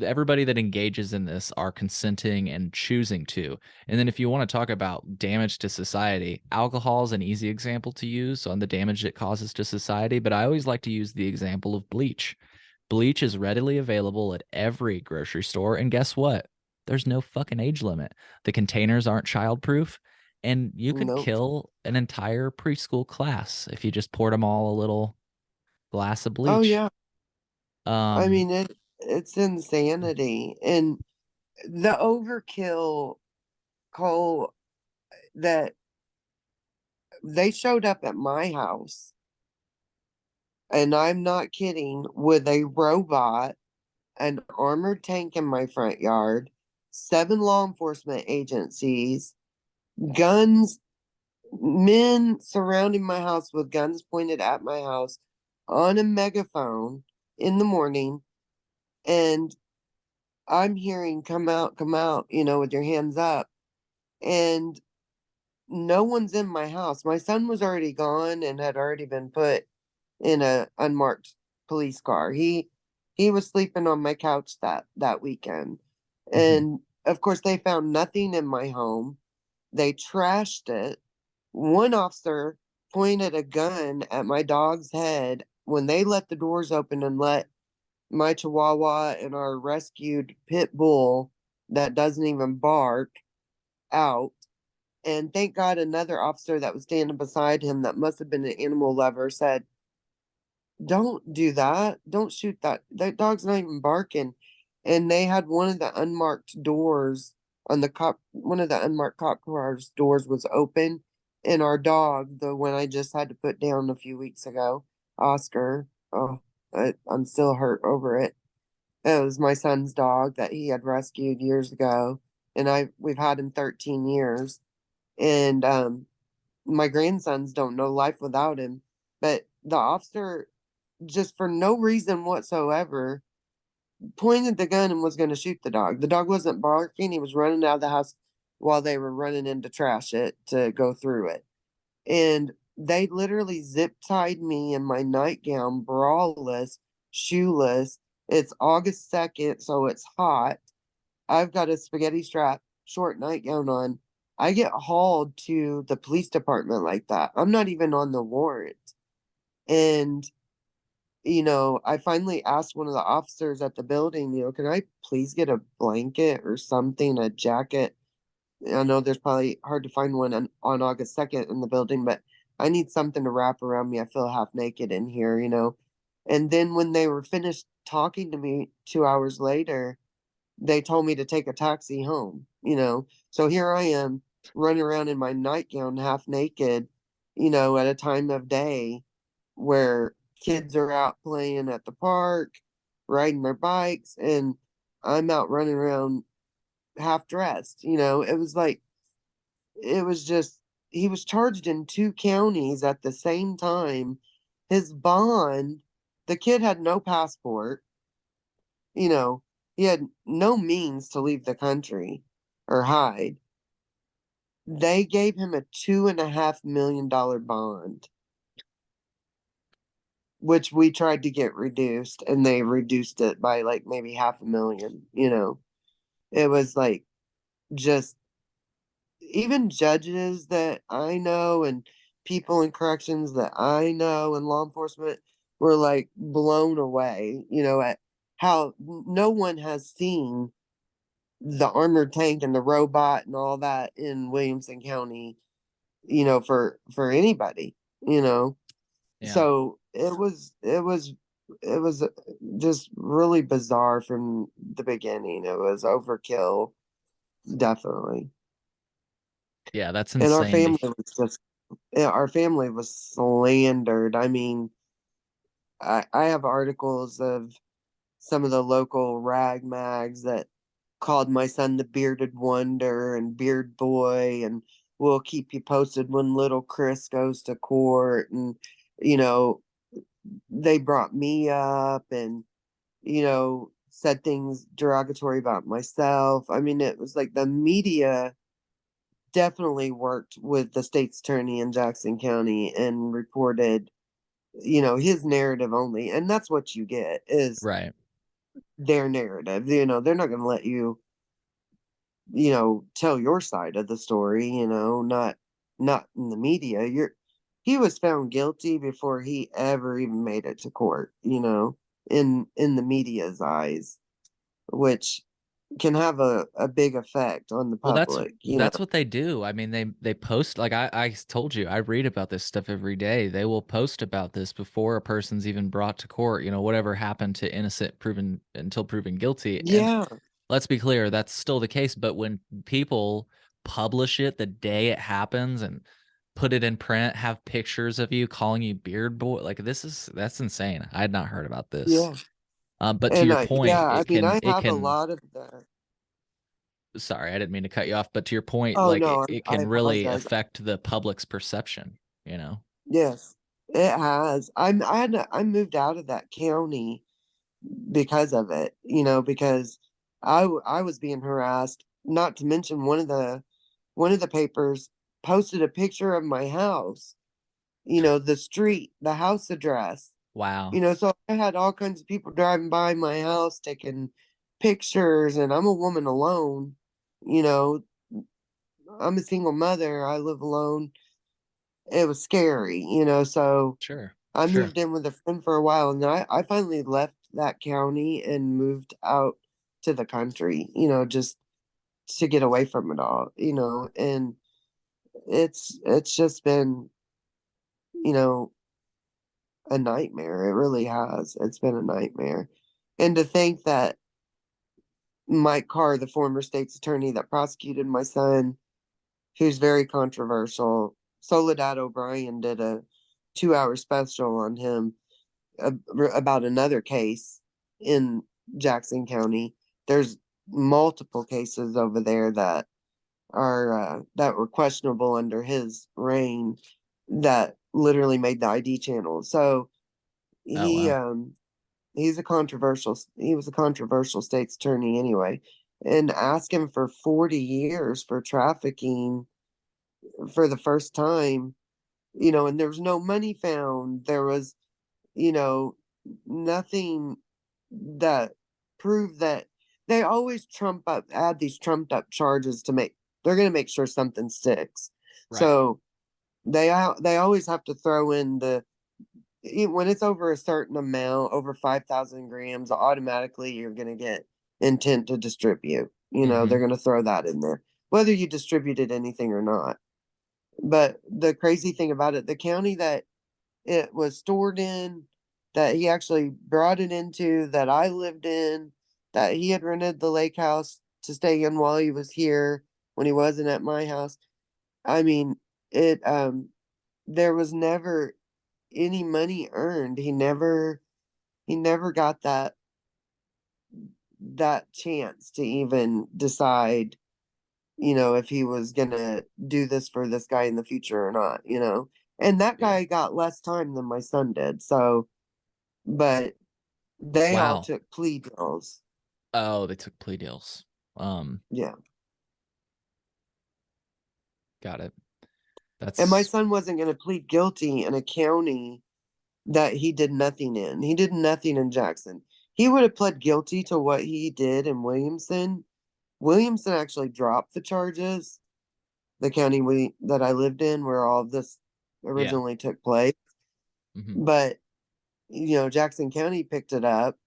everybody that engages in this are consenting and choosing to. And then if you want to talk about damage to society, alcohol is an easy example to use on the damage it causes to society, but I always like to use the example of bleach. Bleach is readily available at every grocery store, and guess what? There's no fucking age limit. The containers aren't childproof, and you could Nope. kill an entire preschool class if you just poured them all a little glass of Oh bleach. yeah. I Um, mean it's insanity. And the overkill, Cole, that they showed up at my house, and I'm not kidding, with a robot, an armored tank in my front yard, 7 law enforcement agencies, guns, men surrounding my house with guns pointed at my house on a megaphone in the morning. And I'm hearing, come out, with your hands up. And no one's in my house. My son was already gone and had already been put in a unmarked police car. He was sleeping on my couch that weekend. mhm. And of course they found nothing in my home. They trashed it. One officer pointed a gun at my dog's head when they let the doors open and let my chihuahua and our rescued pit bull that doesn't even bark out. And thank God another officer that was standing beside him that must have been an animal lover said, "Don't do that. Don't shoot that. That dog's not even barking." And they had one of the unmarked doors on the cop, one of the unmarked cop cars doors was open. And our dog, the one I just had to put down a few weeks ago, Oscar, oh, I'm still hurt over it. It was my son's dog that he had rescued years ago. And we've had him 13 years. And my grandsons don't know life without him. But the officer, just for no reason whatsoever, pointed the gun and was going to shoot the dog. The dog wasn't barking. He was running out of the house while they were running in to trash it to go through it. And they literally zip tied me in my nightgown, braless, shoeless. It's August 2nd, so it's hot. I've got a spaghetti strap, short nightgown on. I get hauled to the police department like that. I'm not even on the warrant. And I finally asked one of the officers at the building, can I please get a blanket or something, a jacket? I know there's probably hard to find one on August 2nd in the building, but I need something to wrap around me. I feel half naked in here. And then when they were finished talking to me 2 hours later, they told me to take a taxi home. So here I am running around in my nightgown, half naked, at a time of day where kids are out playing at the park, riding their bikes, and I'm out running around half dressed. It was just, he was charged in 2 counties at the same time. His bond, the kid had no passport, you know, he had no means to leave the country or hide. They gave him a $2.5 million bond, which we tried to get reduced, and they reduced it by like maybe half a million. It was like, just, even judges that I know and people in corrections that I know and law enforcement were like blown away, at how no one has seen the armored tank and the robot and all that in Williamson County, for anybody, you know. Yeah. So it was just really bizarre from the beginning. It was overkill, definitely. Yeah, that's And insane to our family was slandered. I mean, I have articles of some of the local rag mags that called my son the bearded wonder and beard boy, and we'll keep you posted when little Chris goes to court. And you know they brought me up and, said things derogatory about myself. I mean, it was like the media definitely worked with the state's attorney in Jackson County and reported, his narrative only. And that's what you get is Right. their narrative. They're not going to let you, tell your side of the story, not in the media. He was found guilty before he ever even made it to court, in the media's eyes, which can have a big effect on the Well, that's public, that's what they do. I mean, they post, like I told you, I read about this stuff every day. They will post about this before a person's even brought to court, whatever happened to innocent proven until proven guilty. And Yeah, let's be clear, that's still the case. But when people publish it the day it happens and put it in print, have pictures of you calling you beard boy, like that's insane. I had not heard about this. yeah. But to And your point, I mean, I it have a can lot of that. sorry, I didn't mean to cut you off, but to your point, Oh like no, it I can really apologize. affect the public's perception, you know? Yes, it has. I moved out of that county because of it, because I was being harassed. Not to mention one of the papers posted a picture of my house, the street, the house address, Wow. so I had all kinds of people driving by my house taking pictures, and I'm a woman alone, you know, I'm a single mother, I live alone. It was scary, so Sure. I Sure. moved in with a friend for a while, and I finally left that county and moved out to the country, just to get away from it all, and it's just been, you know, a nightmare. It really has. It's been a nightmare. And to think that Mike Carr, the former state's attorney that prosecuted my son, who's very controversial, Soledad O'Brien did a 2-hour special on him about another case in Jackson County. There's multiple cases over there that were questionable under his reign that literally made the ID channel. So Oh, he wow. um he was a controversial state's attorney anyway, and asked him for 40 years for trafficking for the first time, and there was no money found. There was, you know, nothing that proved that. They always add these trumped up charges they're going to make sure something sticks. Right. So they always have to throw in when it's over a certain amount, over 5,000 grams, automatically you're going to get intent to distribute. They're Mm-hmm. going to throw that in there, whether you distributed anything or not. But the crazy thing about it, the county that it was stored in, that he actually brought it into, that I lived in, that he had rented the lake house to stay in while he was here when he wasn't at my house. I mean, there was never any money earned. He never got that chance to even decide, if he was gonna do this for this guy in the future or not. And that Yeah. guy got less time than my son did. So, but they all Wow. took plea deals. Oh, they took plea deals. Um, Yeah. got it. And my That's son wasn't gonna plead guilty in a county that he did nothing in. He did nothing in Jackson. He would have pled guilty to what he did in Williamson. Williamson actually dropped the charges, the county that I lived in, where all of this yeah. originally took place. Mm-hmm. But Jackson County picked it up,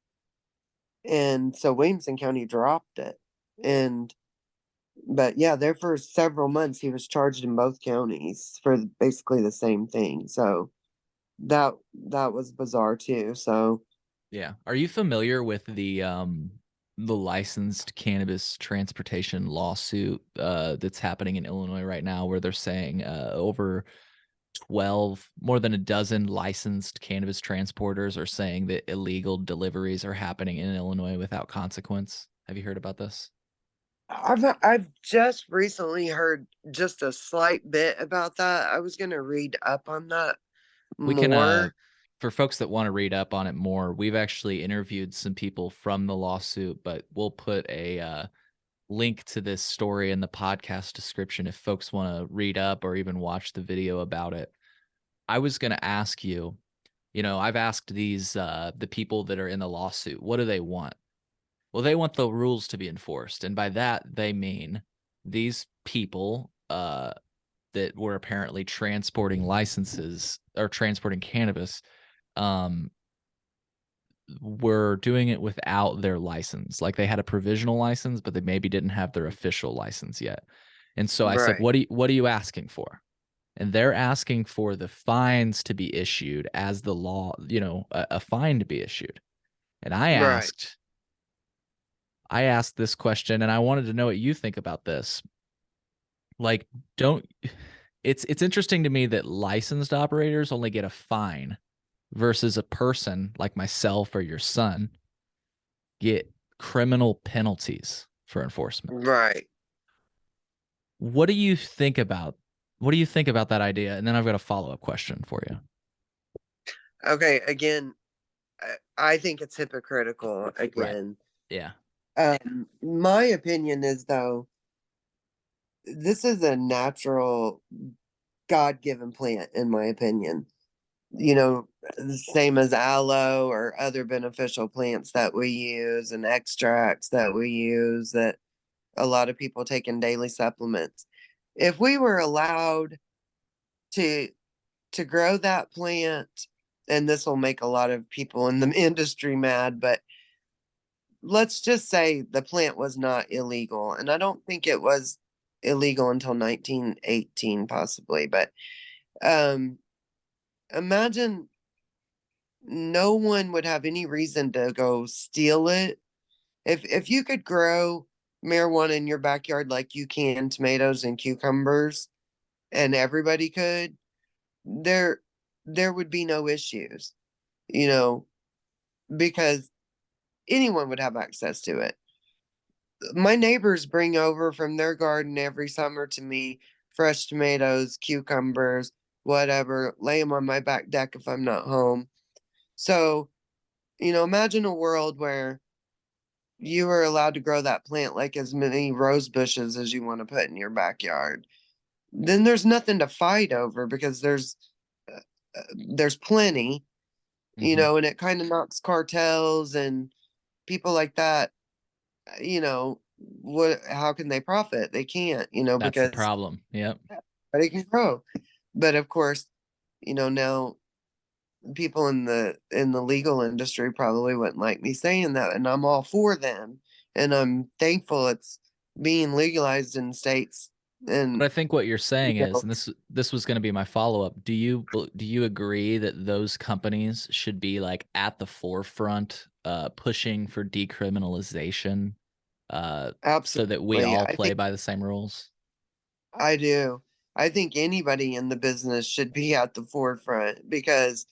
and so Williamson County dropped it. And but yeah, there for several months he was charged in both counties for basically the same thing. So that was bizarre too. So Yeah. Are you familiar with the licensed cannabis transportation lawsuit that's happening in Illinois right now where they're saying over 12, more than a dozen licensed cannabis transporters are saying that illegal deliveries are happening in Illinois without consequence? Have you heard about this? I've just recently heard just a slight bit about that. I was gonna read up on that We can more. for folks that want to read up on it more, we've actually interviewed some people from the lawsuit, but we'll put a link to this story in the podcast description if folks want to read up or even watch the video about it. I was going to ask you, I've asked these the people that are in the lawsuit, what do they want? Well, they want the rules to be enforced, and by that they mean these people that were apparently transporting licenses or transporting cannabis um were doing it without their license. Like they had a provisional license, but they maybe didn't have their official license yet. And so I said, Right, what are you asking for? And they're asking for the fines to be issued as the law, a fine to be issued. And right. I asked this question and I wanted to know what you think about this. Like, don't it's interesting to me that licensed operators only get a fine versus a person like myself or your son get criminal penalties for enforcement. Right. What do you think about that idea? And then I've got a follow-up question for you. Okay, again, I think it's hypocritical Right. again. Yeah. My opinion is, though, this is a natural, God-given plant, in my opinion. You know, the same as aloe or other beneficial plants that we use and extracts that we use that a lot of people take in daily supplements. If we were allowed to grow that plant, and this will make a lot of people in the industry mad, but let's just say the plant was not illegal. And I don't think it was illegal until 1918, possibly. But um, imagine no one would have any reason to go steal it. If you could grow marijuana in your backyard like you can tomatoes and cucumbers, and everybody could, there there would be no issues, you know, because anyone would have access to it. My neighbors bring over from their garden every summer to me fresh tomatoes, cucumbers, whatever, lay them on my back deck if I'm not home. So, imagine a world where you are allowed to grow that plant like as many rose bushes as you want to put in your backyard. Then there's nothing to fight over because uh, there's plenty, Hmm. and it kind of knocks cartels and people like that, how can they profit? They can't, That's the because problem. Yep. they can grow. But of course, now people in the legal industry probably wouldn't like me saying that, and I'm all for them, and I'm thankful it's being legalized in states. But And I think what you're you saying is, know and this was going to be my follow-up. Do you agree that those companies should be like at the forefront pushing for decriminalization so that we absolutely, all I play think by the same rules? I do. I think anybody in the business should be at the forefront because,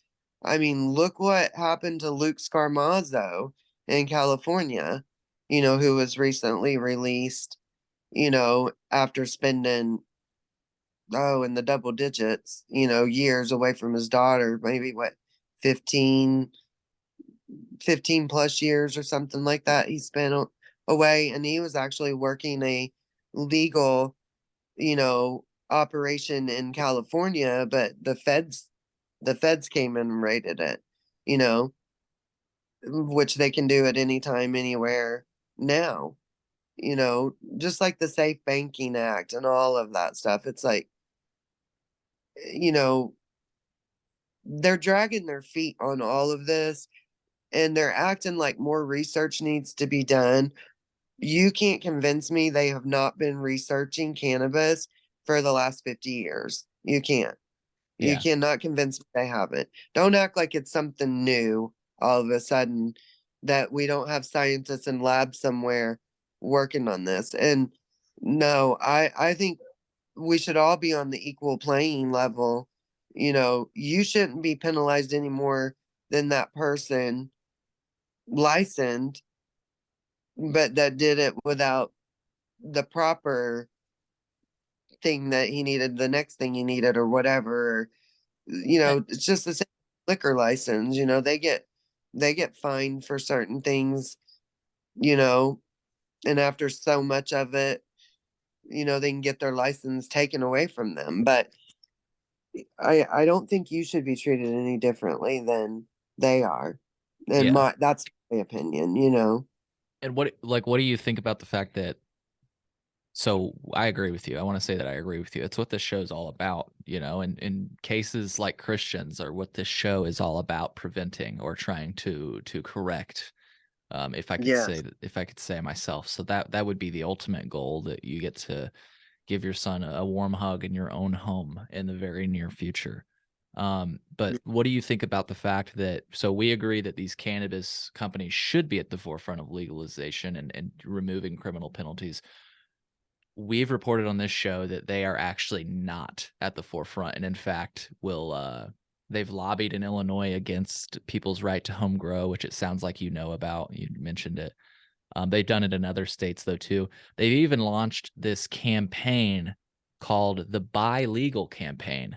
I mean, look what happened to Luke Scarmazzo in California, who was recently released, after spending, in the double digits, years away from his daughter, maybe what, 15, 15 plus years or something like that. He spent away, and he was actually working a legal, operation in California, but the feds came in and raided it, you know, which they can do at any time, anywhere now, just like the Safe Banking Act and all of that stuff. It's like, you know, they're dragging their feet on all of this, and they're acting like more research needs to be done. You can't convince me they have not been researching cannabis for the last 50 years. You can't. You Yeah. cannot convince me they haven't. Don't act like it's something new all of a sudden that we don't have scientists in labs somewhere working on this. And no, I think we should all be on the equal playing level. You shouldn't be penalized any more than that person licensed, but that did it without the proper thing that he needed, the next thing he needed, or whatever. I, It's just the same. liquor license. They get fined for certain things, you know, and after so much of it, they can get their license taken away from them. But I don't think you should be treated any differently than they are. And Yeah. that's my opinion. And what do you think about the fact that, so I agree with you. I want to say that I agree with you. It's what this show's all about, and in cases like Christians are what this show is all about, preventing or trying to correct. Yes. If I could say myself. So that would be the ultimate goal, that you get to give your son a warm hug in your own home in the very near future. But what do you think about the fact that, so we agree that these cannabis companies should be at the forefront of legalization and removing criminal penalties. We've reported on this show that they are actually not at the forefront, and in fact they've lobbied in Illinois against people's right to home grow, which it sounds like about. You mentioned it. They've done it in other states though too. They've even launched this campaign called the Buy Legal campaign,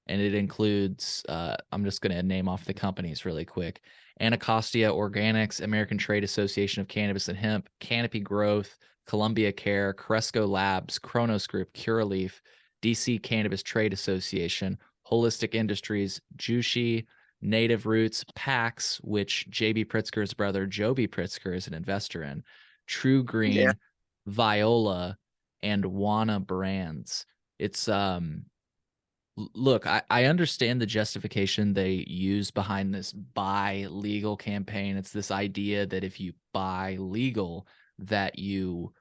and it includes, I'm just going to name off the companies really quick: Anacostia Organics, American Trade Association of Cannabis and Hemp, Canopy Growth, Columbia Care, Cresco Labs, Kronos Group, Curaleaf, DC Cannabis Trade Association, Holistic Industries, Jushi, Native Roots, PAX, which JB Pritzker's brother Joby Pritzker is an investor in, True Yeah. Green, Viola, and Wana Brands. It's look, I understand the justification they use behind this buy legal campaign. It's this idea that if you buy legal, that you're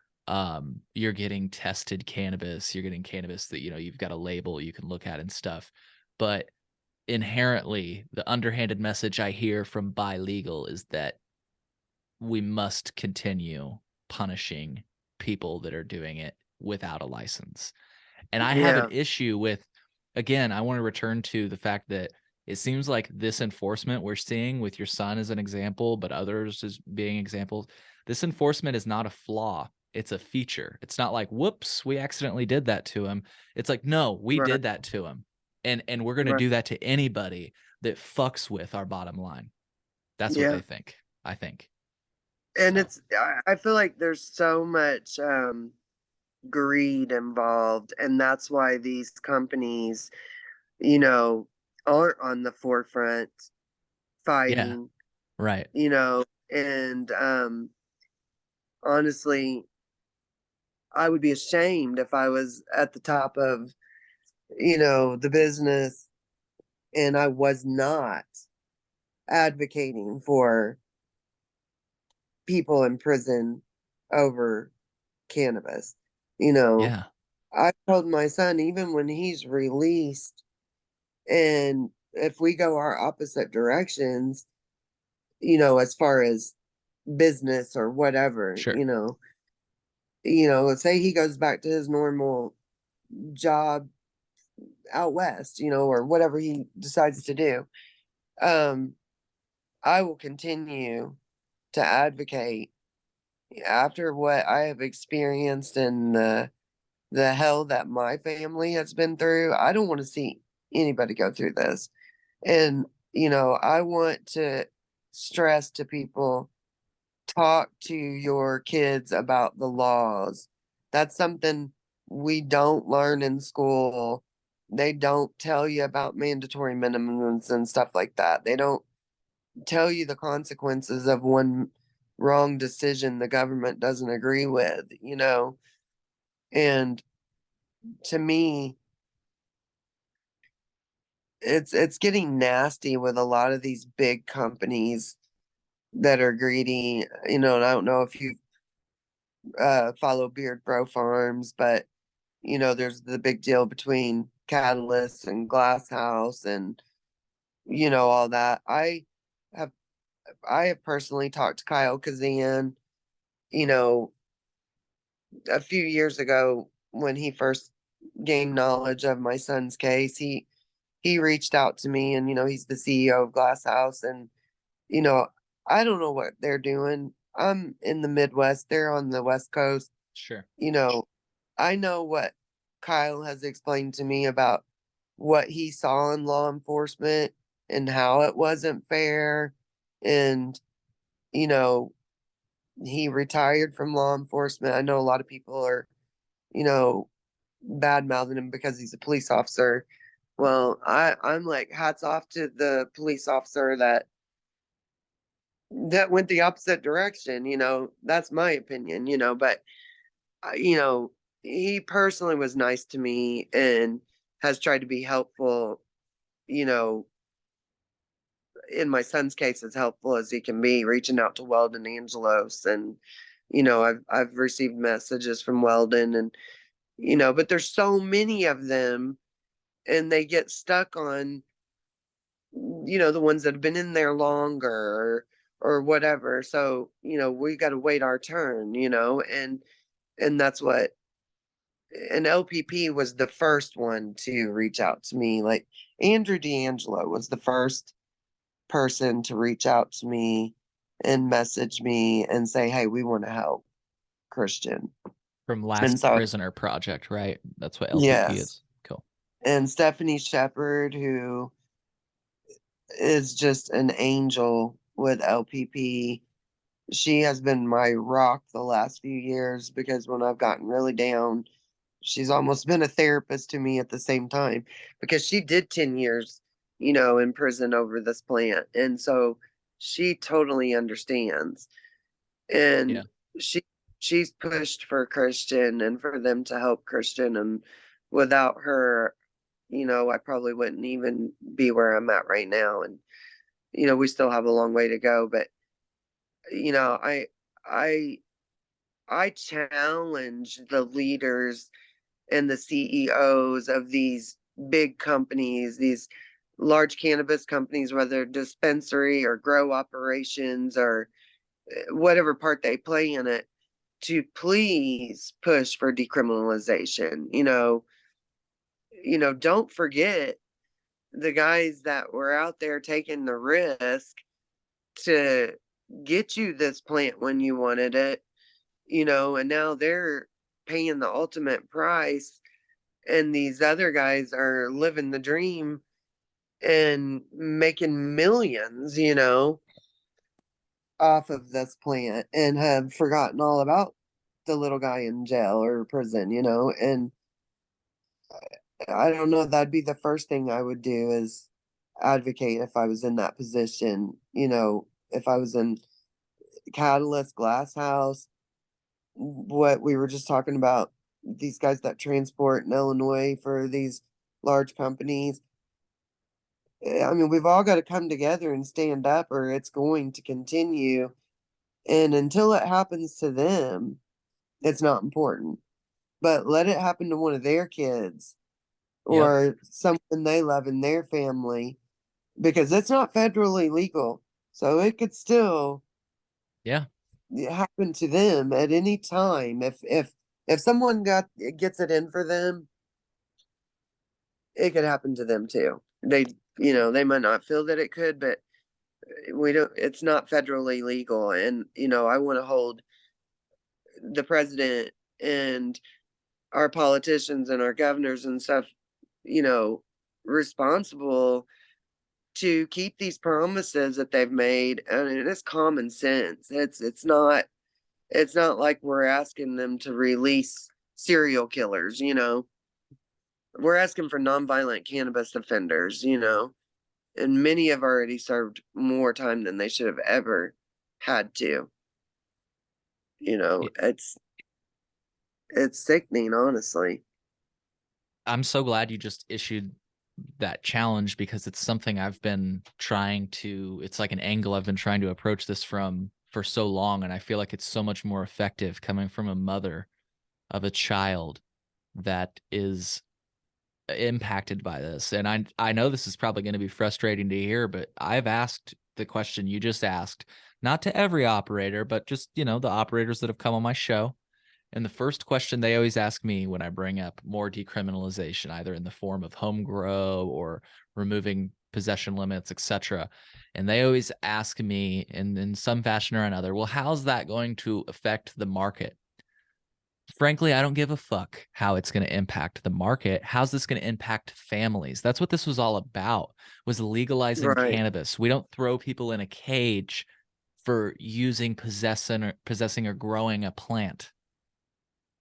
getting tested cannabis, you're getting cannabis that you've got a label you can look at and stuff. But inherently, the underhanded message I hear from buy legal is that we must continue punishing people that are doing it without a license. And I have an Yeah. issue with, again, I want to return to the fact that it seems like this enforcement we're seeing with your son as an example, but others as being examples, this enforcement is not a flaw. It's a feature. It's not like, whoops, we accidentally did that to him. It's like, no, we Right. did that to him. And we're going to Right. do that to anybody that fucks with our bottom line. That's what they Yeah. think, I think. And So, I feel like there's so much greed involved, and that's why these companies, you know, aren't on the forefront yeah, fighting, right. and honestly, I would be ashamed if I was at the top of, the business and I was not advocating for people in prison over cannabis. You know, Yeah, I told my son, even when he's released, and if we go our opposite directions, as far as business or whatever, sure. say he goes back to his normal job out west, or whatever he decides to do. Um, I will continue to advocate after what I have experienced and the hell that my family has been through. I don't want to see anybody go through this. And, I want to stress to people, talk to your kids about the laws. That's something we don't learn in school. They don't tell you about mandatory minimums and stuff like that. They don't tell you the consequences of one wrong decision the government doesn't agree with. And to me, it's getting nasty with a lot of these big companies that are greedy. And I don't know if you follow Beard Bro Farms, but there's the big deal between Catalyst and Glass House and all that. Have I have personally talked to Kyle Kazan, you know, a few years ago when he first gained knowledge of my son's case. He reached out to me, and he's the CEO of Glass House. And you know I don't know what they're doing. I'm in the Midwest, they're on the West Coast. Sure. you know I know what Kyle has explained to me about what he saw in law enforcement, and how it wasn't fair. And, you know, he retired from law enforcement. I know a lot of people are, you know, bad mouthing him because he's a police officer. Well, I'm like, hats off to the police officer that went the opposite direction. That's my opinion. But you know, he personally was nice to me and has tried to be helpful. You know, in my son's case, as helpful as he can be, reaching out to Weldon Angelos, and I've received messages from Weldon, and but there's so many of them, and they get stuck on the ones that have been in there longer, or whatever. So we got to wait our turn, and that's what. And LPP was the first one to reach out to me. Like Andrew D'Angelo was the first person to reach out to me and message me and say, "Hey, we want to help Christian." From And Last so, Prisoner Project, right? That's what LPP yes. is. Cool. And Stephanie Shepard, who is just an angel with LPP, she has been my rock the last few years, because when I've gotten really down, she's almost been a therapist to me at the same time, because she did 10 years, in prison over this plant. And so she totally understands. Yeah. And she she's pushed for Christian and for them to help Christian. And without her, I probably wouldn't even be where I'm at right now. And, we still have a long way to go. But, you know, I I I challenge the leaders and the CEOs of these big companies, these large cannabis companies, whether dispensary or grow operations, or whatever part they play in it, to please push for decriminalization. Don't forget the guys that were out there taking the risk to get you this plant when you wanted it, and now they're paying the ultimate price, and these other guys are living the dream and making millions, off of this plant, and have forgotten all about the little guy in jail or prison, and I don't know, that'd be the first thing I would do, is advocate if I was in that position, if I was in Catalyst, Glass House, what we were just talking about, these guys that transport in Illinois for these large companies. I mean, we've all got to come together and stand up, or it's going to continue. And until it happens to them, it's not important. But let it happen to one of their kids Yep. or someone they love in their family, because it's not federally legal. So it could still Yeah. happen to them at any time. If someone gets it in for them, it could happen to them too. They might not feel that it could, but we don't. It's not federally legal. And I want to hold the president and our politicians and our governors and stuff, you know, responsible to keep these promises that they've made. And it is common sense. It's not like we're asking them to release serial killers. We're asking for nonviolent cannabis offenders. And many have already served more time than they should have ever had to. Y- It's sickening, honestly. I'm so glad you just issued that challenge, because it's something I've been trying to, it's like an angle I've been trying to approach this from for so long. And I feel like it's so much more effective coming from a mother of a child that is impacted by this. And I know this is probably going to be frustrating to hear, but I've asked the question you just asked, not to every operator, but just, the operators that have come on my show. And the first question they always ask me when I bring up more decriminalization, either in the form of home grow or removing possession limits, etc., and they always ask me in some fashion or another, well, how's that going to affect the market? frankly, I don't give a fuck how it's going to impact the market. How's this going to impact families? That's what this was all about, was legalizing Right. cannabis. We don't throw people in a cage for using, possessing or growing a plant.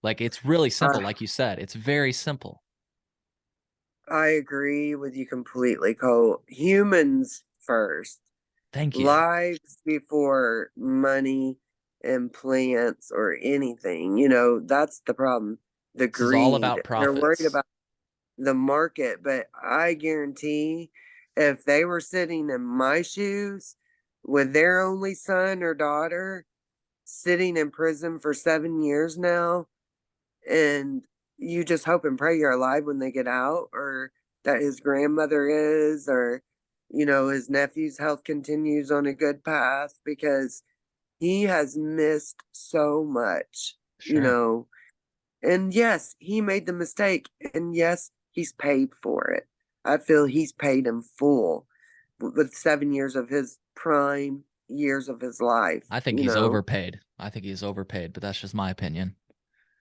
Like, it's really simple. Uh, Like you said, it's very simple. I agree with you completely, Cole. Humans first. Thank you. Lives before money and plants or anything. You know, that's the problem. The This is all greed. about They're worried profits. about the market, but I guarantee if they were sitting in my shoes with their only son or daughter sitting in prison for 7 years now, and you just hope and pray you're alive when they get out, or that his grandmother is, or his nephew's health continues on a good path, because he has missed so much, you Sure. know. And yes, he made the mistake, and yes, he's paid for it. I feel he's paid in full with 7 years of his prime years of his life, I think he's overpaid. I think he's overpaid, but that's just my opinion.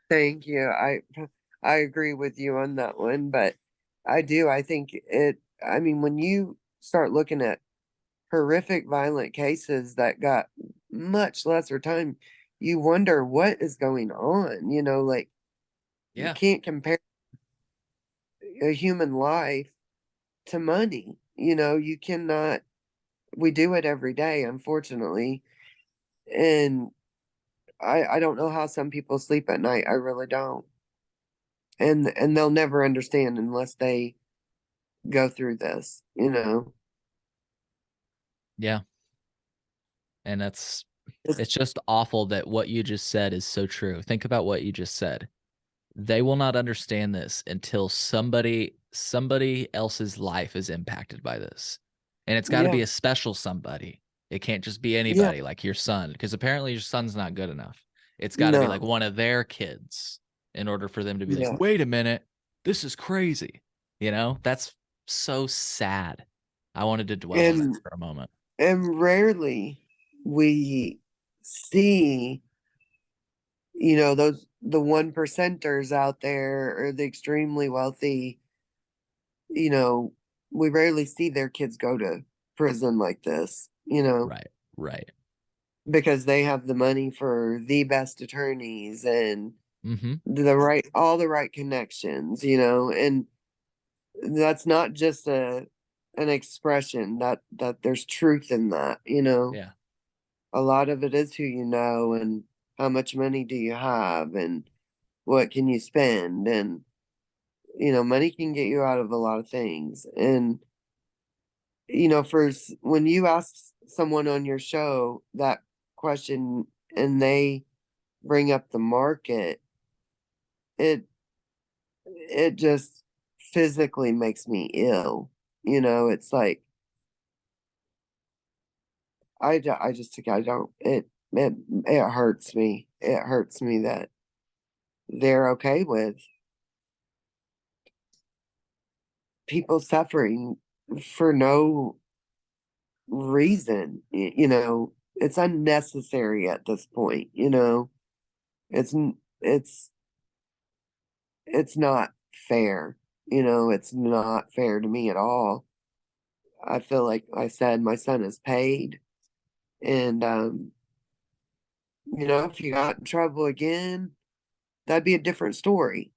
Thank you. I agree with you on that one, but I do. I think I mean, when you start looking at horrific violent cases that got much lesser time, you wonder what is going on. Like, you Yeah. can't compare a human life to money. You cannot. We do it every day, unfortunately. And I don't know how some people sleep at night. I really don't. And they'll never understand unless they go through this. Yeah. And It's, it's just awful that what you just said is so true. Think about what you just said. They will not understand this until somebody else's life is impacted by this. And it's got to yeah, be a special somebody. It can't just be yeah, anybody like your son, because apparently your son's not good enough. It's got to be like no, one of their kids in order for them to be like, yeah. wait a minute, this is crazy. That's so sad. I wanted to dwell on that And for a moment. rarely we see, the one percenters out there, or the extremely wealthy, you know, we rarely see their kids go to prison like this, Right. Right. because they have the money for the best attorneys and Mm-hmm. all the right connections, and that's not just an expression, that there's truth in that. Yeah. A lot of it is who you know, and how much money do you have, and what can you spend, and money can get you out of a lot of things. And when you ask someone on your show that question, and they bring up the market, it it just physically makes me ill. It's like, I just think I don't, it hurts me. It hurts me that they're okay with people suffering for no reason. It's unnecessary at this point. It's it's it's not fair. It's not fair to me at all. I feel like I said my son is paid, and if you got in trouble again, that'd be a different story.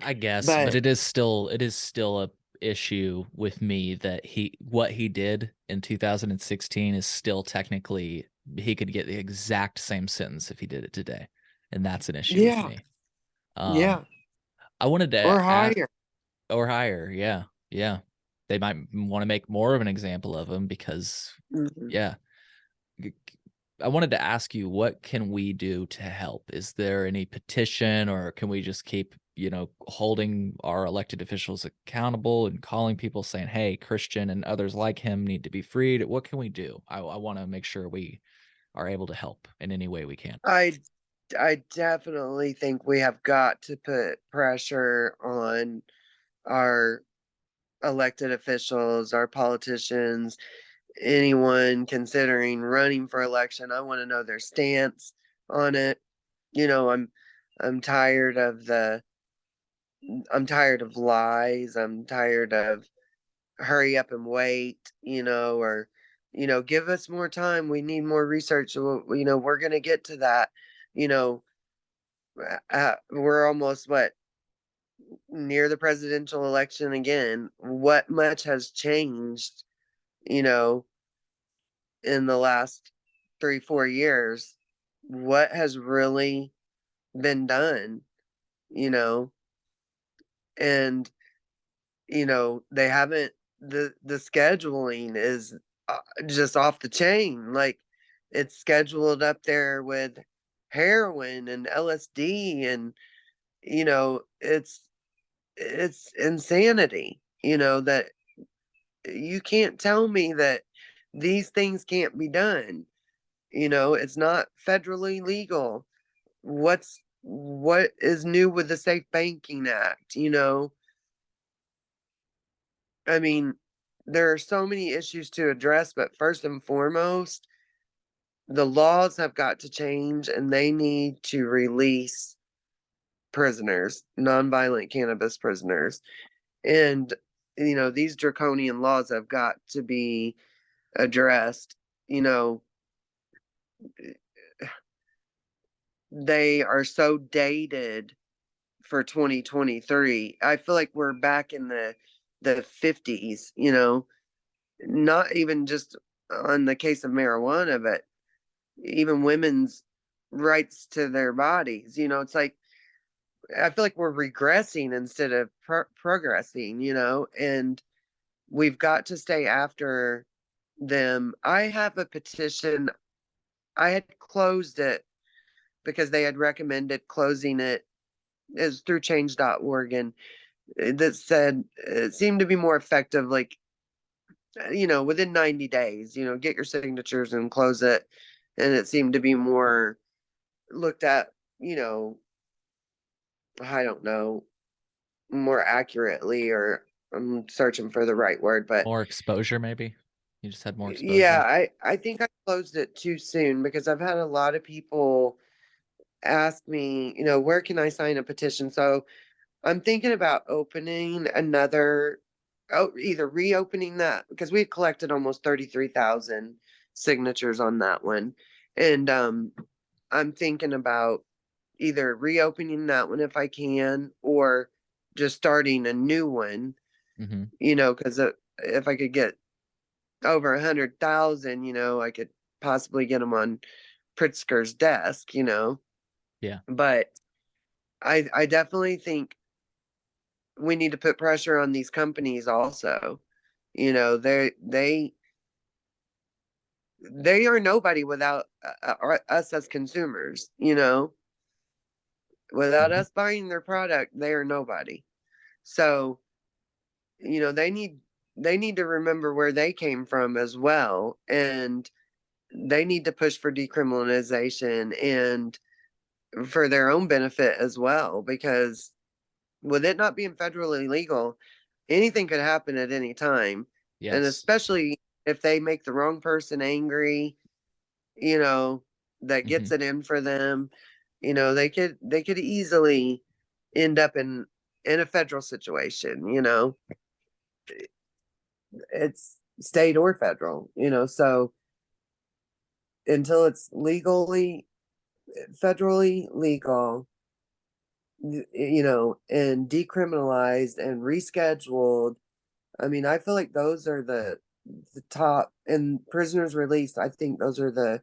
I guess, but But it is still a issue with me that what he did in 2016 is still technically, he could get the exact same sentence if he did it today. And that's an issue with yeah, me. Um yeah, I wanted or to ask, higher. or higher, yeah. Yeah. They might want to make more of an example of him because Mhm. yeah. I wanted to ask you, what can we do to help? Is there any petition, or can we just keep, holding our elected officials accountable and calling people saying, hey, Christian and others like him need to be freed? What can we do? I want to make sure we are able to help in any way we can. I I definitely think we have got to put pressure on our elected officials, our politicians, anyone considering running for election. I want to know their stance on it. You know, I'm tired of I'm tired of lies. I'm tired of hurry up and wait, or give us more time. We need more research. We're going to get to that. You know, we're almost what near the presidential election again. What much has changed, you know, in the last 3, 4 years? What has really been done, you know? And they haven't the scheduling is just off the chain. Like it's scheduled up there with heroin and LSD, and it's insanity. That you can't tell me that these things can't be done. It's not federally legal. What is new with the Safe Banking Act? I mean, there are so many issues to address, but first and foremost, the laws have got to change and they need to release prisoners, nonviolent cannabis prisoners. And, these draconian laws have got to be addressed. You know, they are so dated for 2023. I feel like we're back in the 50s, not even just on the case of marijuana, but even women's rights to their bodies. It's like I feel like we're regressing instead of progressing, and we've got to stay after them. I have a petition. I had closed it because they had recommended closing it is through change.org, and that said it seemed to be more effective, like within 90 days, get your signatures and close it. And it seemed to be more looked at, I don't know, more accurately, or I'm searching for the right word, but More exposure, maybe. You just had more yeah, exposure. I think I closed it too soon because I've had a lot of people ask me, where can I sign a petition? So I'm thinking about opening another, oh, either reopening that because we had collected almost 33,000 signatures on that one. And I'm thinking about either reopening that one if I can, or just starting a new one, Mm-hmm. because if I could get over 100,000, I could possibly get them on Pritzker's desk, Yeah. but I definitely think we need to put pressure on these companies also. They are nobody without us as consumers. Without Mm-hmm. us buying their product, they are nobody. So they need to remember where they came from as well, and they need to push for decriminalization and for their own benefit as well, because with it not being federally legal, anything could happen at any time. And Yes. especially if they make the wrong person angry, you know, that Mm-hmm. gets it in for them, they could easily end up in a federal situation, it's state or federal, so until it's legally federally legal, and decriminalized and rescheduled. I mean, I feel like those are the top, and prisoners released. I think those are the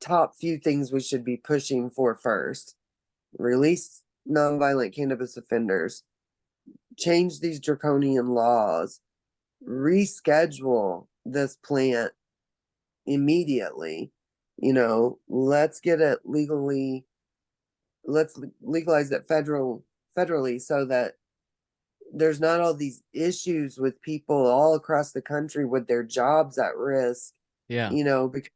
top few things we should be pushing for first. Release nonviolent cannabis offenders, change these draconian laws, reschedule this plant immediately. Let's get it legally. Let's legalize it federally so that there's not all these issues with people all across the country with their jobs at risk, Yeah. because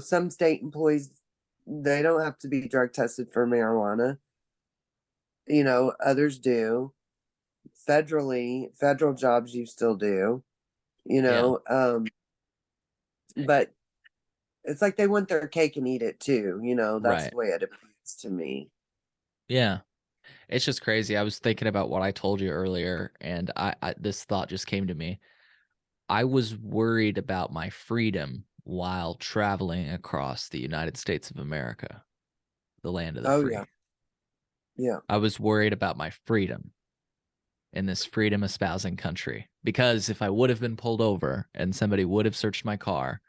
some state employees, they don't have to be drug tested for marijuana. Others do. Federal jobs you still do, Yeah. but it's like they want their cake and eat it too. That's Right. the way it appears to me. Yeah. It's just crazy. I was thinking about what I told you earlier, and I this thought just came to me. I was worried about my freedom while traveling across the United States of America, the land of the Oh yeah, free. yeah. I was worried about my freedom in this freedom espousing country because if I would have been pulled over and somebody would have searched my car,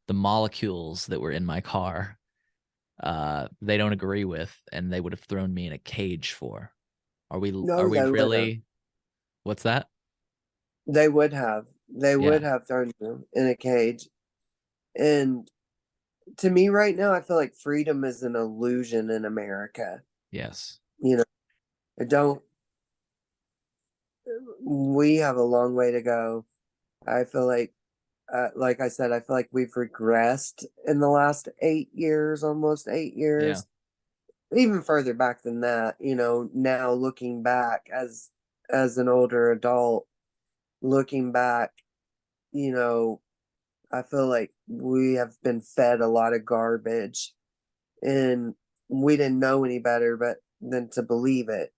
the molecules that were in my car, they don't agree with, and they would have thrown me in a cage for. Are No, we they would have. really? What's that? They would have. They Yeah. would have thrown you in a cage. And to me, right now, I feel like freedom is an illusion in America. Yes. You know, I don't. We have a long way to go. I feel like I said, I feel like we've regressed in the last 8 years, almost eight Yeah. years, even further back than that. Now looking back as an older adult, looking back, you know, I feel like we have been fed a lot of garbage, and we didn't know any better but than to believe it.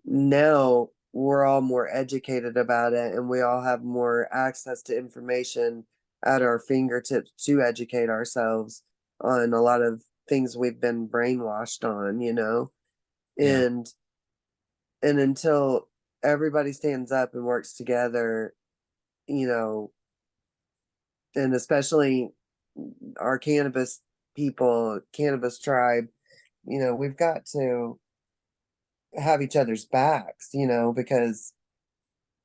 Now we're all more educated about it, and we all have more access to information at our fingertips to educate ourselves on a lot of things we've been brainwashed on. Yeah. And until everybody stands up and works together, you know and especially our cannabis people, cannabis tribe, we've got to have each other's backs, because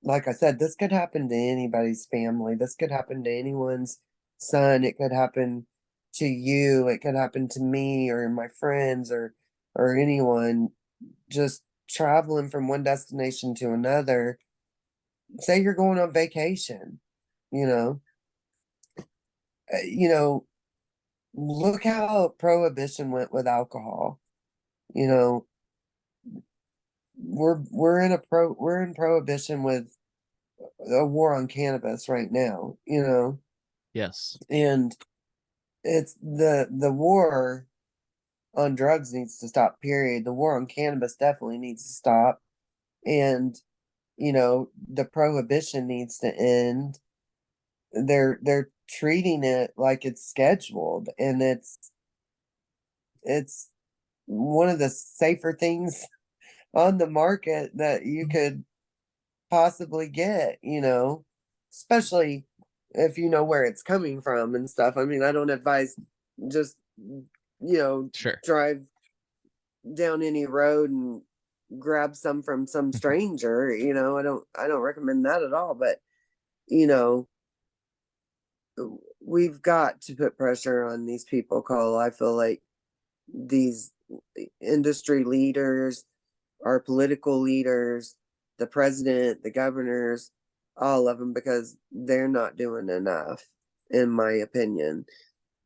like I said, this could happen to anybody's family. This could happen to anyone's son. It could happen to you. It could happen to me or my friends or anyone just traveling from one destination to another. Say you're going on vacation, you know. Uh, you know, look how prohibition went with alcohol. You know, we're in prohibition with a war on cannabis right now. Yes. And it's the war on drugs needs to stop, period. The war on cannabis definitely needs to stop. And the prohibition needs to end. They're treating it like it's scheduled, and it's one of the safer things on the market that you could possibly get, especially if you know where it's coming from and stuff. I mean, I don't advise just, Sure. drive down any road and grab some from some stranger. I don't recommend that at all. But, you know, we've got to put pressure on these people, Cole. I feel like these industry leaders, our political leaders, the president, the governors, all of them, because they're not doing enough, in my opinion.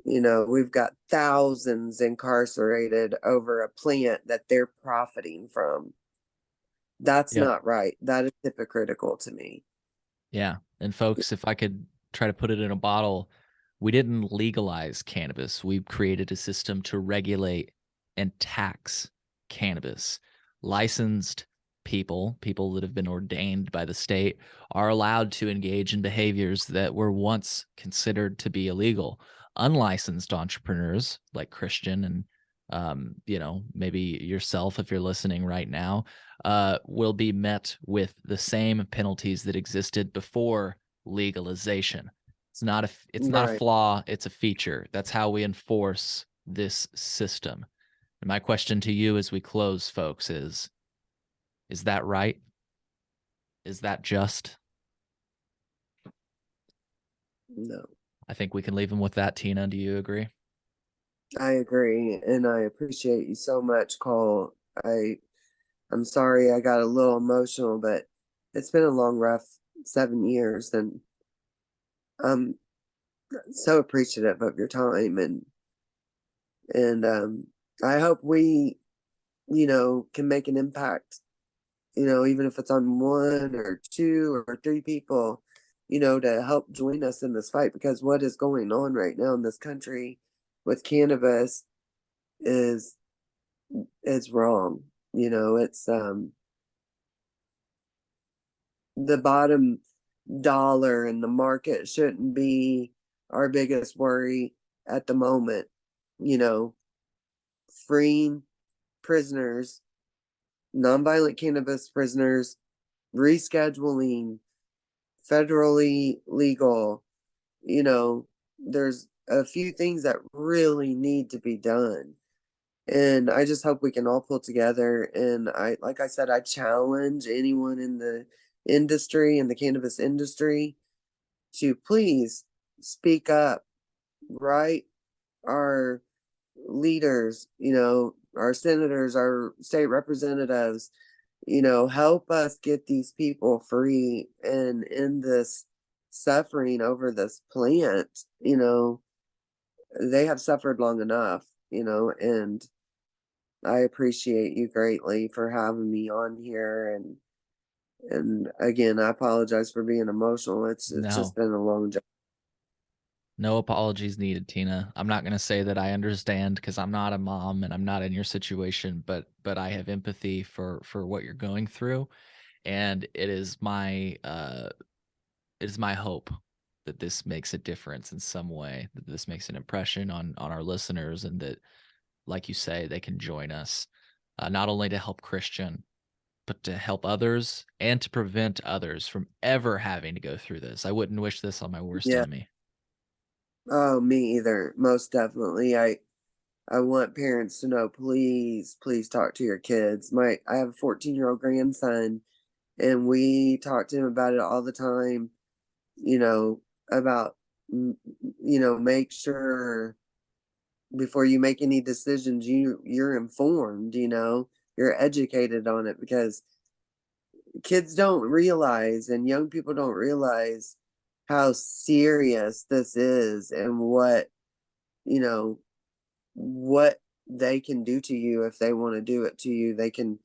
We've got thousands incarcerated over a plant that they're profiting from. That's Yep. not right. That is hypocritical to me. Yeah. And folks, if I could try to put it in a bottle, we didn't legalize cannabis. We created a system to regulate and tax cannabis. Licensed people that have been ordained by the state, are allowed to engage in behaviors that were once considered to be illegal. Unlicensed entrepreneurs like Christian and maybe yourself, if you're listening right now, will be met with the same penalties that existed before legalization. It's not a Right. flaw, it's a feature. That's how we enforce this system. And my question to you as we close, folks, is that right? Is that just? No, I think we can leave them with that, Tina. Do you agree? I agree. And I appreciate you so much, Cole. I'm sorry I got a little emotional, but it's been a long, rough 7 years, and I'm so appreciative of your time, and I hope we, can make an impact, even if it's on one or two or three people, to help join us in this fight, because what is going on right now in this country with cannabis is wrong. It's the bottom dollar, and the market shouldn't be our biggest worry at the moment. You know, freeing prisoners, nonviolent cannabis prisoners, rescheduling, federally legal, there's a few things that really need to be done. And I just hope we can all pull together. And like I said, I challenge anyone in the industry, in the cannabis industry, to please speak up, right? Our leaders, our senators, our state representatives, help us get these people free and end this suffering over this plant. They have suffered long enough, and I appreciate you greatly for having me on here. And again, I apologize for being emotional. It's just No, been a long job. no apologies needed, Tina. I'm not going to say that I understand because I'm not a mom and I'm not in your situation, but I have empathy for what you're going through, and it is my hope that this makes a difference in some way, that this makes an impression on our listeners, and that, like you say, they can join us, not only to help Christian, but to help others and to prevent others from ever having to go through this. I wouldn't wish this on my worst Yeah. enemy. Oh, me either. Most definitely. I want parents to know, please, please talk to your kids. I have a 14-year-old grandson, and we talk to him about it all the time, you know, about, make sure before you make any decisions, you're informed, you're educated on it, because kids don't realize, and young people don't realize how serious this is, and you know, what they can do to you if they want to do it to you. They can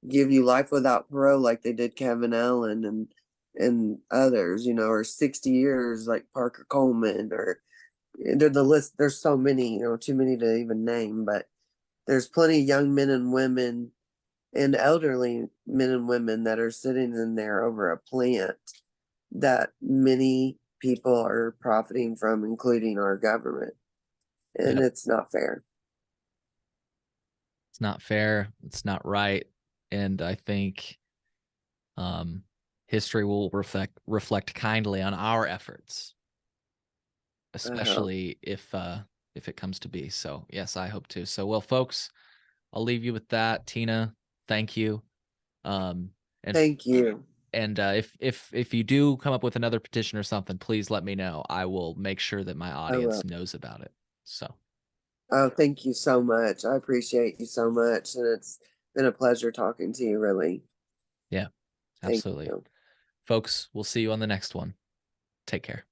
give you life without parole, like they did Kevin Allen and others, or 60 years like Parker Coleman, or the list. There's so many, too many to even name, but there's plenty of young men and women and elderly men and women that are sitting in there over a plant that many people are profiting from, including our government. And Yep. it's not fair. It's not fair. It's not right. And I think um, history will reflect kindly on our efforts, I hope. especially if it comes to be. So yes, I hope to. So well, folks, I'll leave you with that. Tina, thank you. Um, and Thank you. if you do come up with another petition or something, please let me know. I will make sure that my I will. audience knows about it. So Oh, thank you so much. I appreciate you so much. And it's been a pleasure talking to you, really. yeah, Thank absolutely. you. Folks, we'll see you on the next one. Take care.